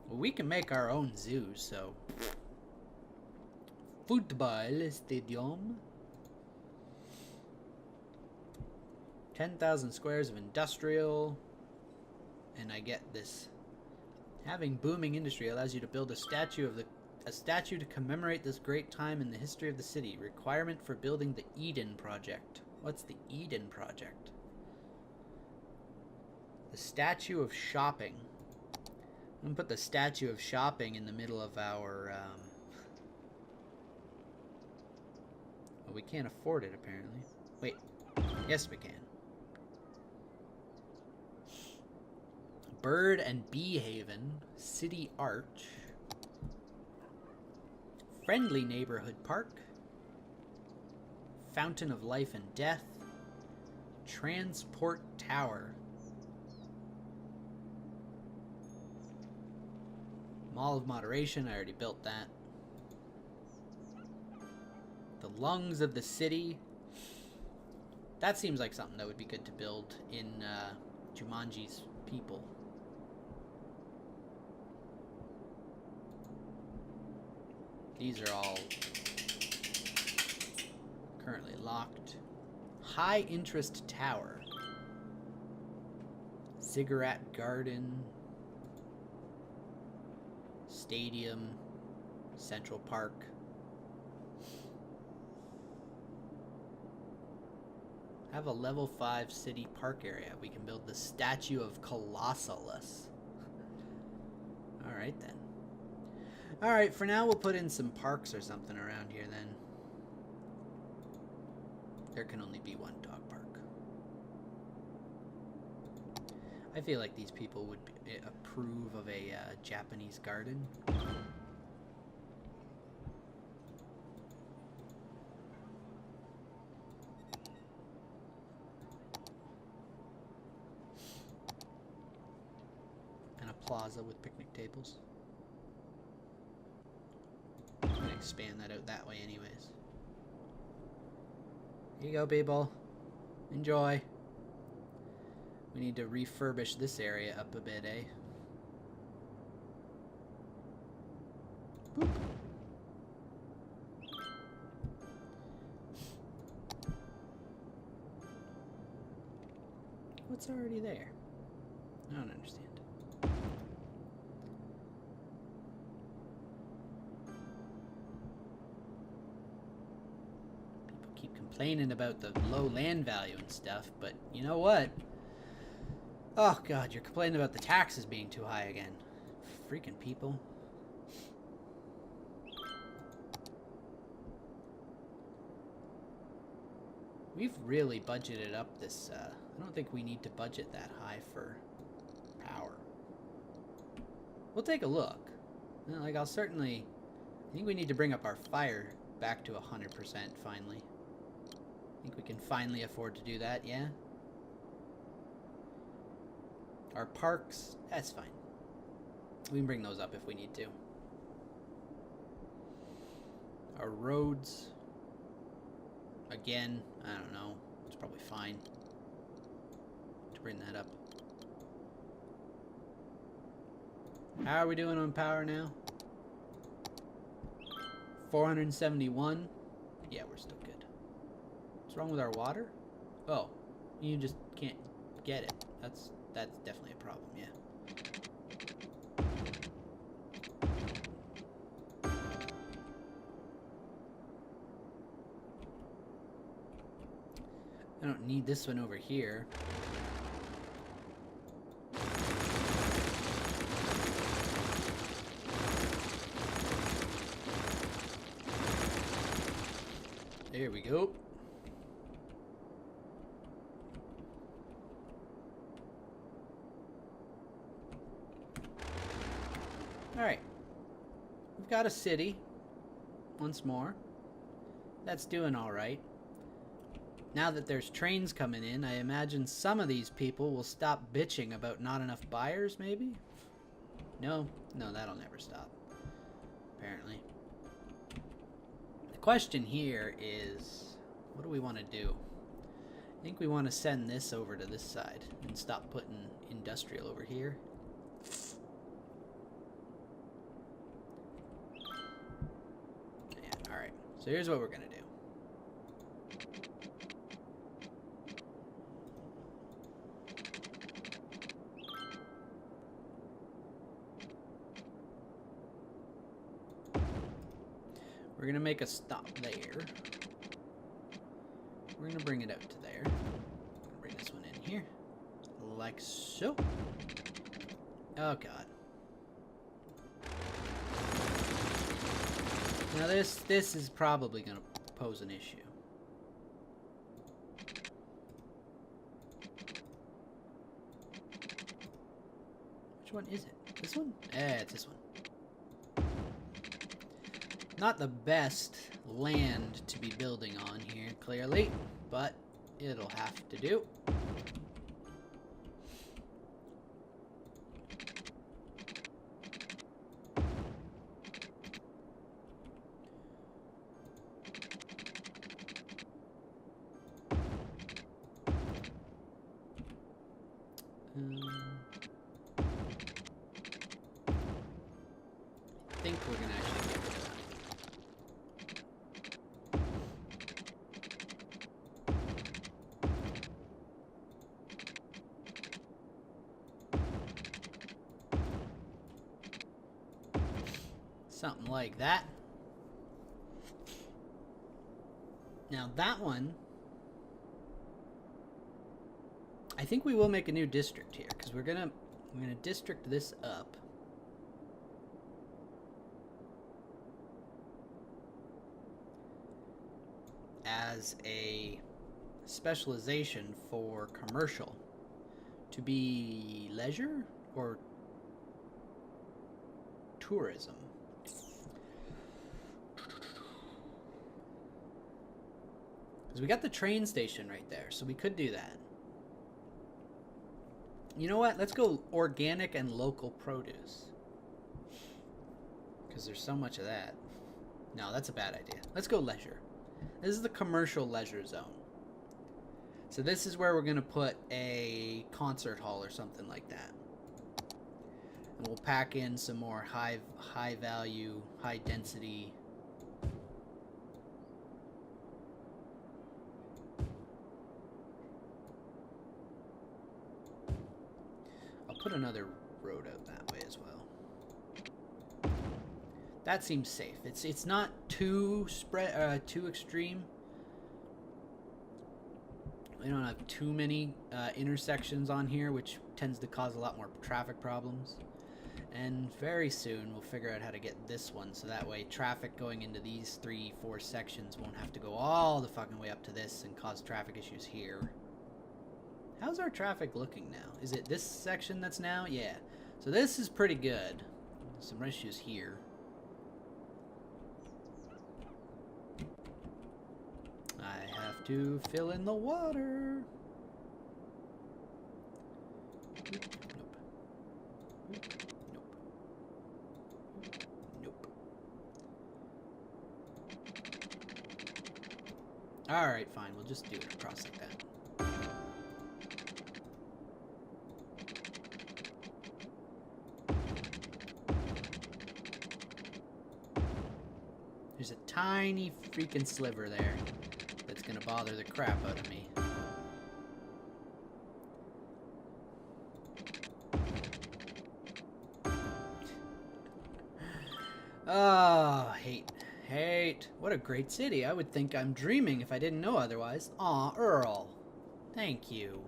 Speaker 1: Well, we can make our own zoos, so... Football stadium. 10,000 squares of industrial. And I get this. Having booming industry allows you to build a statue to commemorate this great time in the history of the city. Requirement for building the Eden Project. What's the Eden Project? The statue of shopping. I'm gonna put the statue of shopping in the middle of our, well, we can't afford it, apparently. Wait. Yes, we can. Bird and Bee Haven. City Arch. Friendly Neighborhood Park. Fountain of Life and Death. Transport Tower. Mall of Moderation, I already built that. The Lungs of the City. That seems like something that would be good to build in Jumanji's people. These are all currently locked. High Interest Tower. Ziggurat Garden. Stadium. Central Park. Have a level 5 city park area. We can build the statue of Colossalus. Alright then. Alright, for now we'll put in some parks or something around here then. There can only be one dog park. I feel like these people would approve of a Japanese garden. And a plaza with picnic tables. I'm gonna expand that out that way anyways. Here you go, people. Enjoy. We need to refurbish this area up a bit, eh? Boop. What's already there? I don't understand. People keep complaining about the low land value and stuff, but you know what? Oh god, you're complaining about the taxes being too high again. Freaking people. We've really budgeted up this, I don't think we need to budget that high for power. We'll take a look. Like, I'll certainly... I think we need to bring up our fire back to 100% finally. I think we can finally afford to do that, yeah? Our parks, that's fine. We can bring those up if we need to. Our roads, again, I don't know. It's probably fine to bring that up. How are we doing on power now? 471. Yeah, we're still good. What's wrong with our water? Oh, you just can't get it. That's definitely a problem, yeah. I don't need this one over here. There we go. Alright. We've got a city. Once more. That's doing alright. Now that there's trains coming in, I imagine some of these people will stop bitching about not enough buyers, maybe? No, that'll never stop. Apparently. The question here is, what do we want to do? I think we want to send this over to this side and stop putting industrial over here. Yeah, alright. So here's what we're going to do. We're going to make a stop there. We're going to bring it out to there. Bring this one in here. Like so. Oh, God. Now this is probably going to pose an issue. Which one is it? This one? It's this one. Not the best land to be building on here, clearly, but it'll have to do. I think we're going to actually get rid of that. Something like that. Now that one, I think we will make a new district here because we're gonna district this up. As a specialization for commercial to be leisure or tourism. Because we got the train station right there, so we could do that. You know what? Let's go organic and local produce. Because there's so much of that. No, that's a bad idea. Let's go leisure. This is the commercial leisure zone. So this is where we're going to put a concert hall or something like that. And we'll pack in some more high value, high density. I'll put another road out that way as well. That seems safe. It's not too too extreme. We don't have too many intersections on here, which tends to cause a lot more traffic problems. And very soon we'll figure out how to get this one, so that way traffic going into these 3-4 sections won't have to go all the fucking way up to this and cause traffic issues here. How's our traffic looking now? Is it this section that's now? Yeah. So this is pretty good. Some issues here. I have to fill in the water. Nope. Nope. Nope. Alright, fine. We'll just do it across like that. There's a tiny freaking sliver there that's gonna bother the crap out of me. Oh, hate. What a great city. I would think I'm dreaming if I didn't know otherwise. Aw, Earl. Thank you.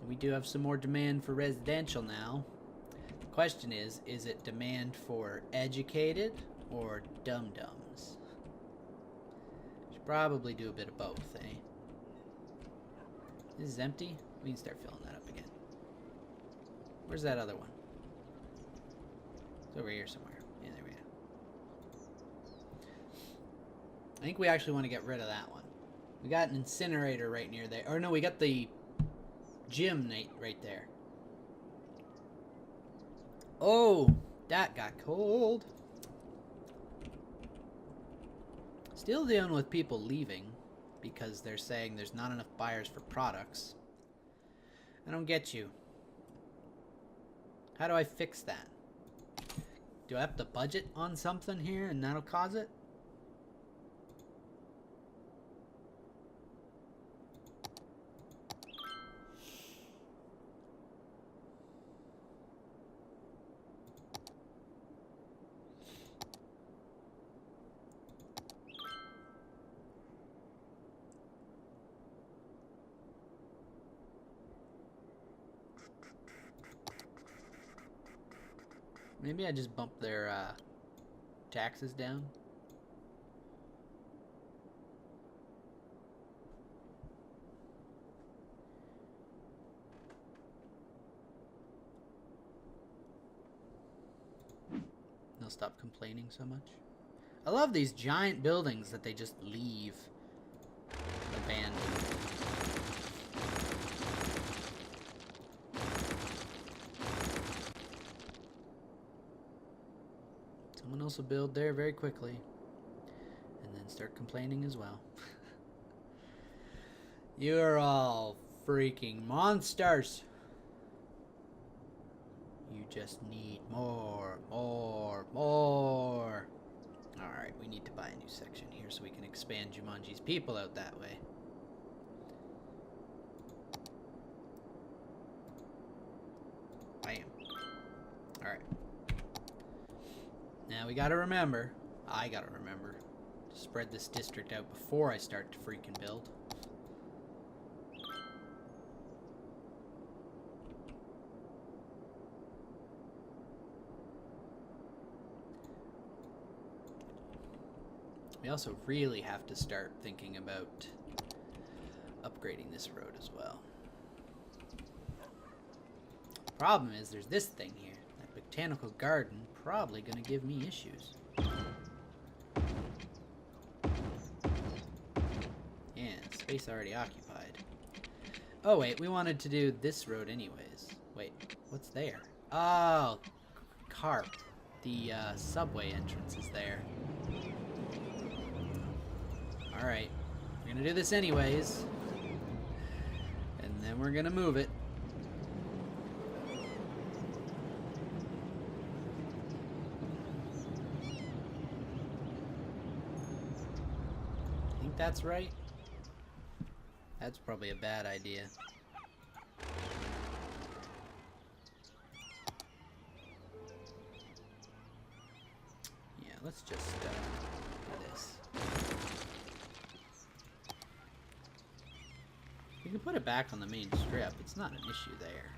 Speaker 1: We do have some more demand for residential now. The question is it demand for educated or dum-dums? Should probably do a bit of both, eh? This is empty. We can start filling that up again. Where's that other one? It's over here somewhere. Yeah, there we go. I think we actually want to get rid of that one. We got an incinerator right near there. Or no, we got the gym right there. Oh, that got cold. Still dealing with people leaving because they're saying there's not enough buyers for products. I don't get you. How do I fix that? Do I have to budget on something here and that'll cause it? Maybe I just bump their taxes down. They'll stop complaining so much. I love these giant buildings that they just leave abandoned. Someone else will build there very quickly and then start complaining as well. You're all freaking monsters. You just need more. Alright, we need to buy a new section here so we can expand Jumanji's people out that way. Bam. Alright. Now we gotta remember, I gotta remember, to spread this district out before I start to freaking build. We also really have to start thinking about upgrading this road as well. Problem is, there's this thing here. That botanical garden probably gonna give me issues. Yeah, space already occupied. Oh wait, we wanted to do this road anyways. Wait, what's there? Oh, CARP. The subway entrance is there. Alright, we're gonna do this anyways. And then we're gonna move it. I think that's right. That's probably a bad idea. Yeah, let's just do this. You can put it back on the main strip. It's not an issue there.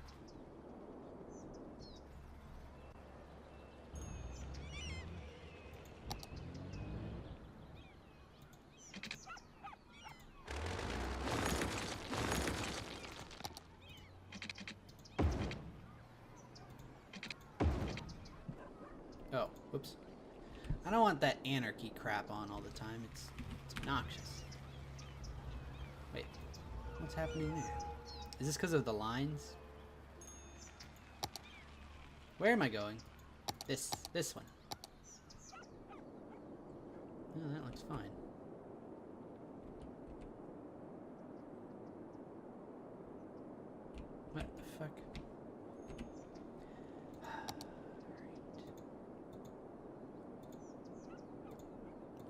Speaker 1: Oh, whoops. I don't want that anarchy crap on all the time. It's obnoxious. Wait. What's happening there? Is this because of the lines? Where am I going? This one. Oh, that looks fine. What the fuck?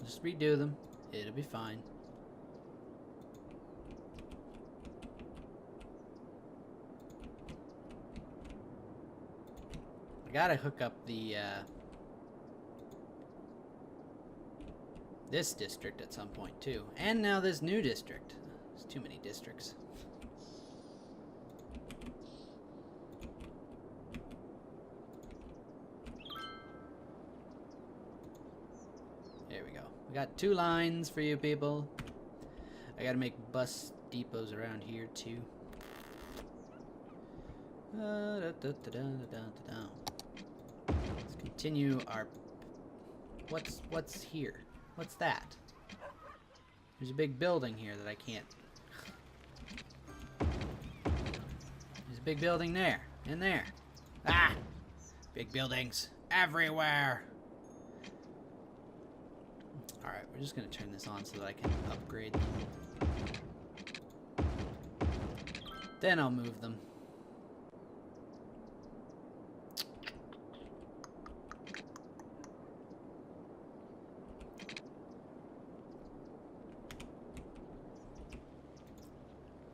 Speaker 1: Just redo them. It'll be fine. I gotta hook up the, this district at some point, too. And now this new district. There's too many districts. There we go. We got 2 lines for you people. I gotta make bus depots around here, too. Let's continue our... What's here? What's that? There's a big building here that I can't... There's a big building there. And there. Ah! Big buildings everywhere. Alright, we're just going to turn this on so that I can upgrade them. Then I'll move them.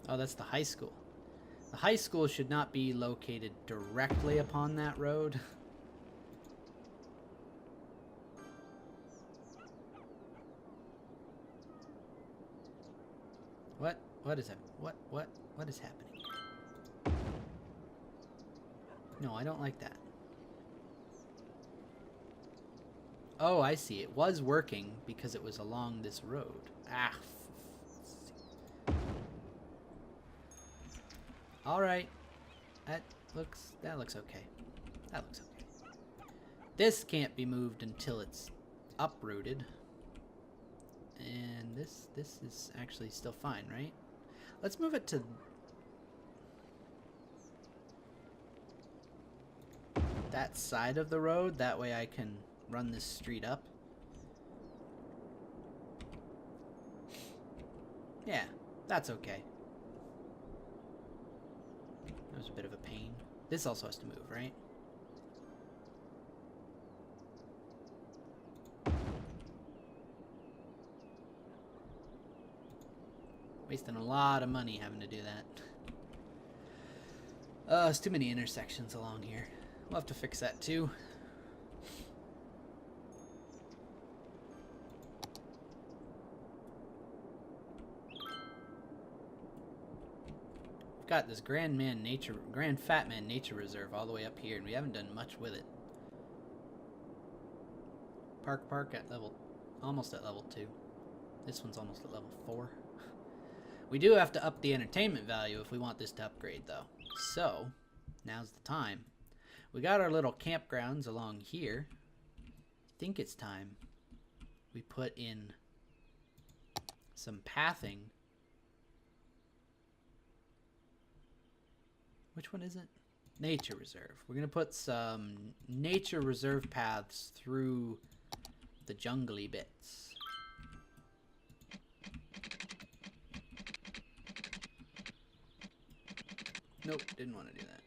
Speaker 1: Oh, that's the high school. The high school should not be located directly upon that road. What? What is it? What is happening? No, I don't like that. Oh, I see. It was working because it was along this road. Ah. All right. That looks okay. That looks okay. This can't be moved until it's uprooted. And this is actually still fine, right? Let's move it to that side of the road. That way I can run this street up. Yeah, that's okay. That was a bit of a pain. This also has to move, right? Wasting a lot of money having to do that. There's too many intersections along here. We'll have to fix that too. We've got this Grand Fat Man Nature Reserve all the way up here, and we haven't done much with it. Park at almost at level 2. This one's almost at level 4. We do have to up the entertainment value if we want this to upgrade, though. So, now's the time. We got our little campgrounds along here. I think it's time we put in some pathing. Which one is it? Nature Reserve. We're going to put some nature reserve paths through the jungly bits. Nope, didn't want to do that.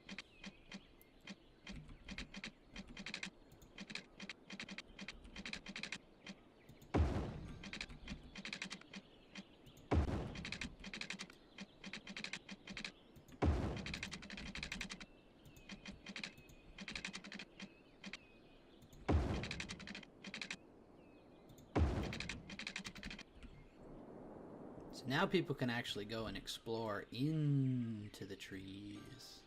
Speaker 1: So now people can actually go and explore into the trees.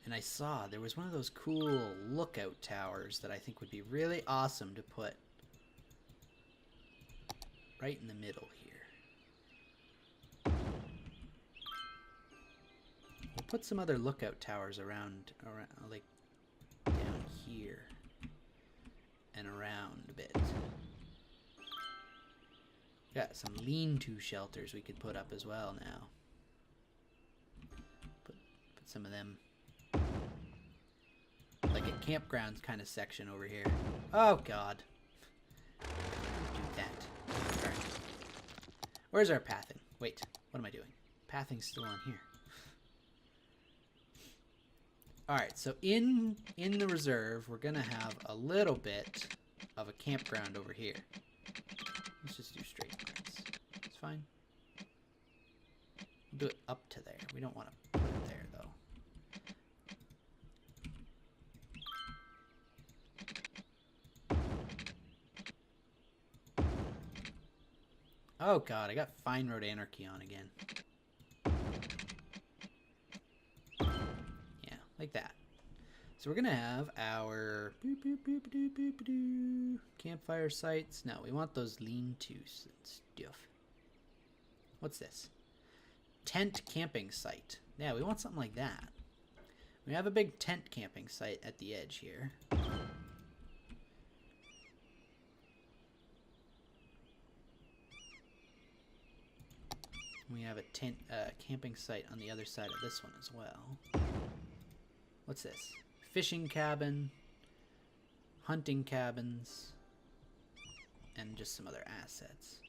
Speaker 1: And I saw there was one of those cool lookout towers that I think would be really awesome to put right in the middle here. We'll put some other lookout towers around like down here and around a bit. Got some lean-to shelters we could put up as well now. Put some of them. Like a campgrounds kind of section over here. Oh, God. Do that. All right. Where's our pathing? Wait, what am I doing? Pathing's still on here. Alright, so in the reserve, we're going to have a little bit of a campground over here. Let's just do straight lines. It's fine. We'll do it up to there. We don't want to put it there, though. Oh god, I got Fine Road Anarchy on again. Yeah, like that. So we're gonna have our campfire sites. No, we want those lean-tos and stuff. What's this? Tent camping site. Yeah, we want something like that. We have a big tent camping site at the edge here. We have a tent camping site on the other side of this one as well. What's this? Fishing cabin, hunting cabins, and just some other assets.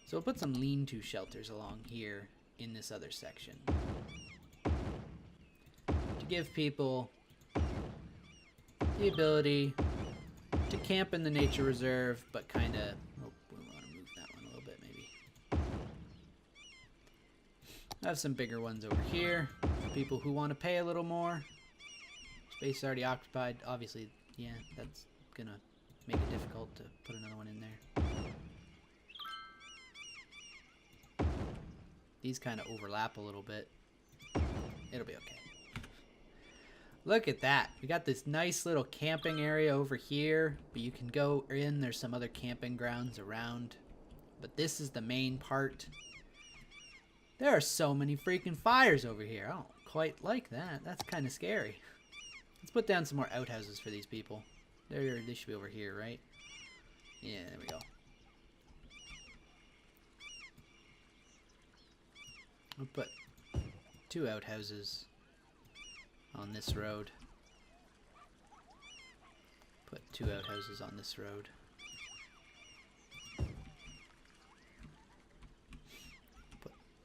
Speaker 1: So we'll put some lean-to shelters along here in this other section to give people the ability to camp in the nature reserve, but kind of... Oh, we want to move that one a little bit, maybe. I have some bigger ones over here for people who want to pay a little more. Space is already occupied. Obviously, yeah, that's going to make it difficult to put another one in there. These kind of overlap a little bit. It'll be okay. Look at that. We got this nice little camping area over here, but you can go in. There's some other camping grounds around, but this is the main part. There are so many freaking fires over here. I don't quite like that. That's kind of scary. Let's put down some more outhouses for these people. They should be over here, right? Yeah, there we go. I'll put 2 outhouses on this road. Put 2 outhouses on this road.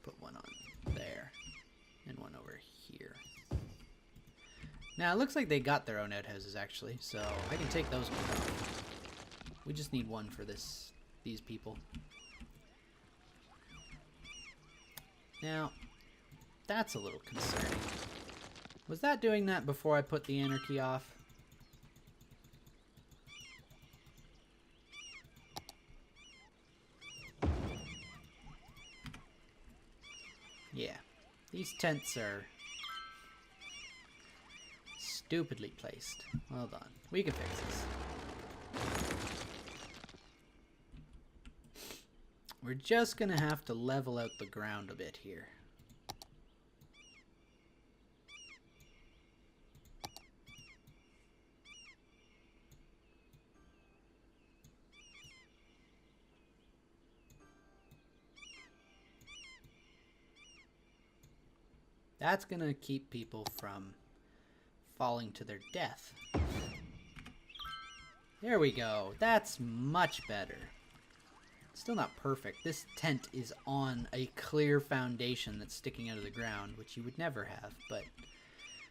Speaker 1: Put one on there and one over here. Now it looks like they got their own outhouses actually, so I can take those ones off. We just need one for these people. Now, that's a little concerning. Was that doing that before I put the anarchy off? Yeah, these tents are stupidly placed. Well done. We can fix this. We're just gonna have to level out the ground a bit here. That's gonna keep people from falling to their death. There we go. That's much better. Still not perfect. This tent is on a clear foundation that's sticking out of the ground, which you would never have, but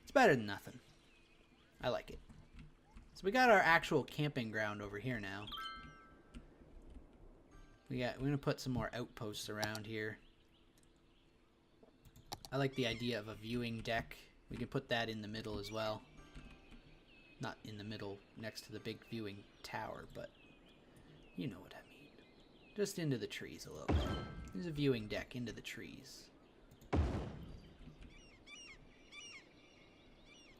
Speaker 1: it's better than nothing. I like it. So we got our actual camping ground over here now. We're gonna put some more outposts around here. I like the idea of a viewing deck. We can put that in the middle as well. Not in the middle next to the big viewing tower, but you know what I mean. Just into the trees a little bit. There's a viewing deck into the trees.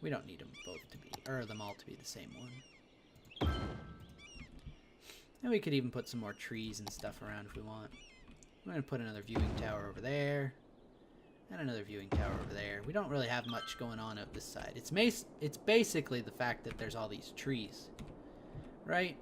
Speaker 1: We don't need them both to be, or them all to be the same one. And we could even put some more trees and stuff around if we want. We're going to put another viewing tower over there. And another viewing tower over there. We don't really have much going on out this side. It's basically the fact that there's all these trees. Right?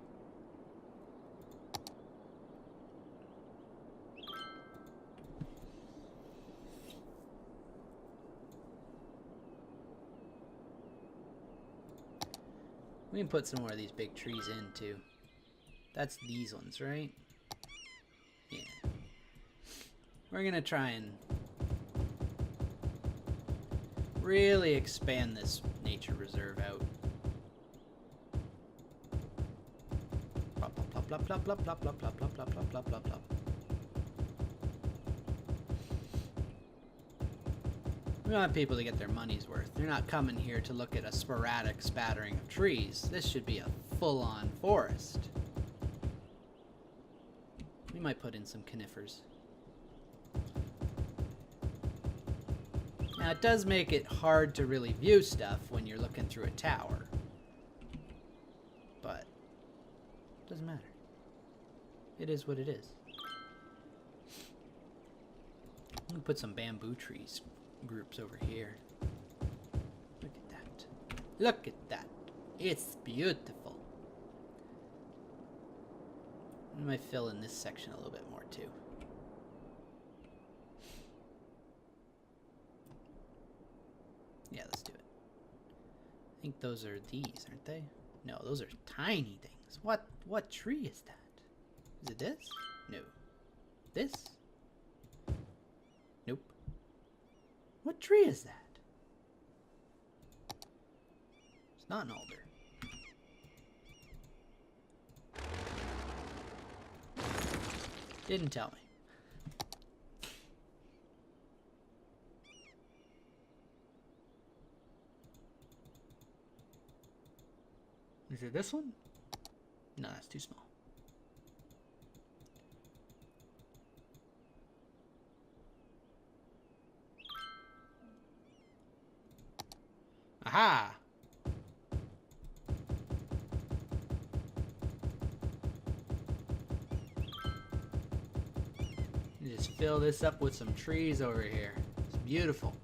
Speaker 1: We can put some more of these big trees in too. That's these ones, right? Yeah. We're gonna try and really expand this nature reserve out. Plop, plop, plop, plop, plop, plop, plop, plop, plop, plop, plop, plop, plop, plop. We want people to get their money's worth. They're not coming here to look at a sporadic spattering of trees. This should be a full-on forest. We might put in some conifers. Now, it does make it hard to really view stuff when you're looking through a tower. But it doesn't matter. It is what it is. I'm gonna put some bamboo trees groups over here. Look at that. Look at that. It's beautiful. I might fill in this section a little bit more too. think those are these, aren't they? No, those are tiny things. What tree is that? Is it this? No. This? Nope. What tree is that? It's not an alder. Didn't tell me. Is it this one? No, that's too small. Aha! You just fill this up with some trees over here. It's beautiful.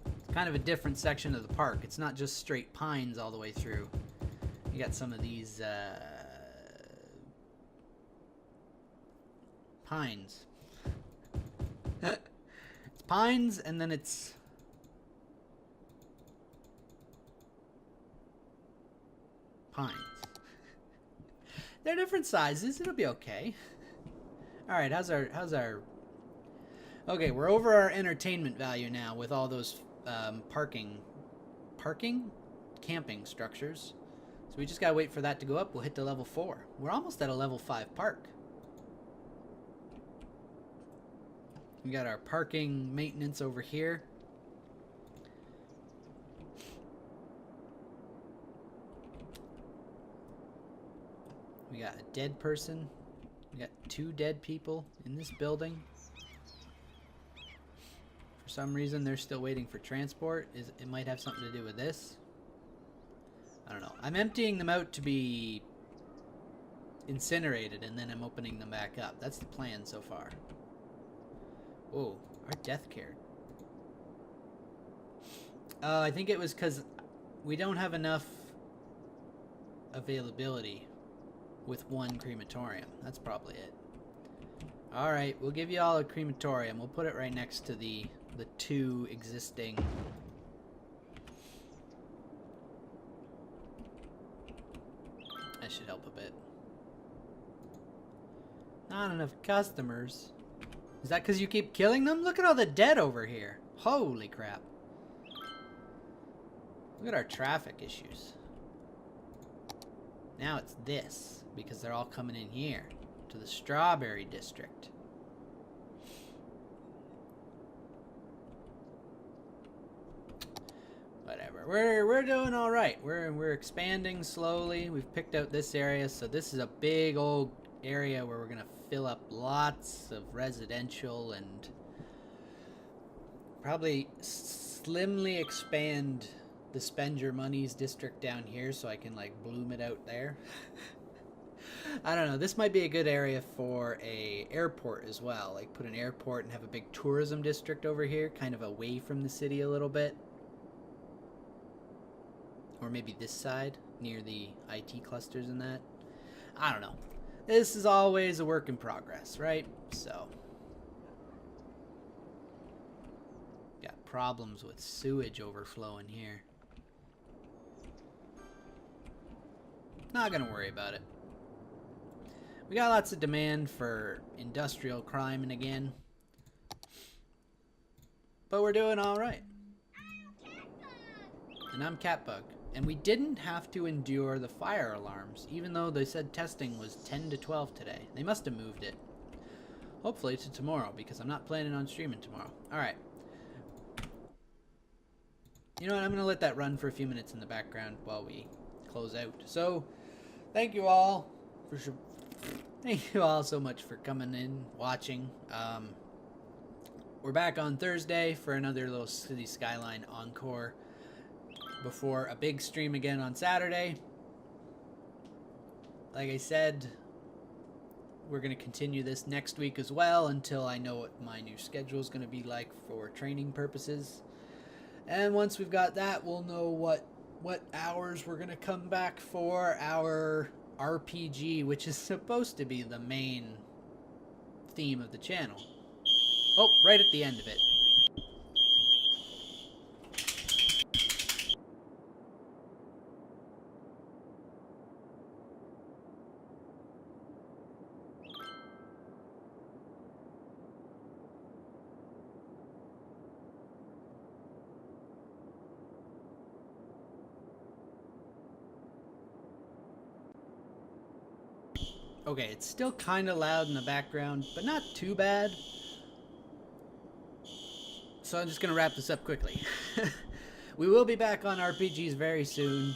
Speaker 1: It's kind of a different section of the park. It's not just straight pines all the way through. You got some of these pines. It's pines, and then it's pines. They're different sizes. It'll be okay. All right, how's our? Okay, we're over our entertainment value now with all those camping structures. So we just gotta wait for that to go up. We'll hit to level 4. We're almost at a level 5 park. We got our parking maintenance over here. We got a dead person. We got 2 dead people in this building. For some reason, they're still waiting for transport. It might have something to do with this. I don't know. I'm emptying them out to be incinerated, and then I'm opening them back up. That's the plan so far. Oh, our death care. I think it was because we don't have enough availability with one crematorium. That's probably it. Alright, we'll give you all a crematorium. We'll put it right next to the 2 existing. That should help a bit. Not enough customers. Is that because you keep killing them? Look at all the dead over here. Holy crap. Look at our traffic issues. Now it's this, because they're all coming in here to the Strawberry District. Whatever. We're doing all right. We're expanding slowly. We've picked out this area, so this is a big old area where we're gonna fill up lots of residential and probably slimly expand the Spend Your Monies district down here so I can like bloom it out there. I don't know. This might be a good area for a airport as well. Like put an airport and have a big tourism district over here, kind of away from the city a little bit. Or maybe this side, near the IT clusters and that. I don't know. This is always a work in progress, right? So. Got problems with sewage overflowing here. Not gonna worry about it. We got lots of demand for industrial crime and again. But we're doing alright. And I'm Catbug. And we didn't have to endure the fire alarms, even though they said testing was 10 to 12 today. They must have moved it. Hopefully to tomorrow, because I'm not planning on streaming tomorrow. Alright. You know what, I'm going to let that run for a few minutes in the background while we close out. So, thank you all so much for coming in, watching. We're back on Thursday for another little City Skyline encore before a big stream again on Saturday. Like I said, we're going to continue this next week as well until I know what my new schedule is going to be like for training purposes. And once we've got that, we'll know what hours we're going to come back for our RPG, which is supposed to be the main theme of the channel. Oh, right at the end of it. Okay, it's still kind of loud in the background, but not too bad. So I'm just going to wrap this up quickly. We will be back on RPGs very soon.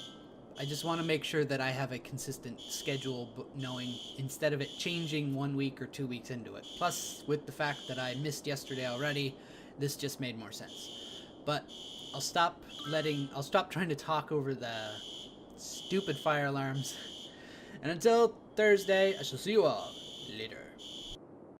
Speaker 1: I just want to make sure that I have a consistent schedule, knowing instead of it changing 1 week or 2 weeks into it. Plus, with the fact that I missed yesterday already, this just made more sense. But I'll stop trying to talk over the stupid fire alarms. And until Thursday, I shall see you all later.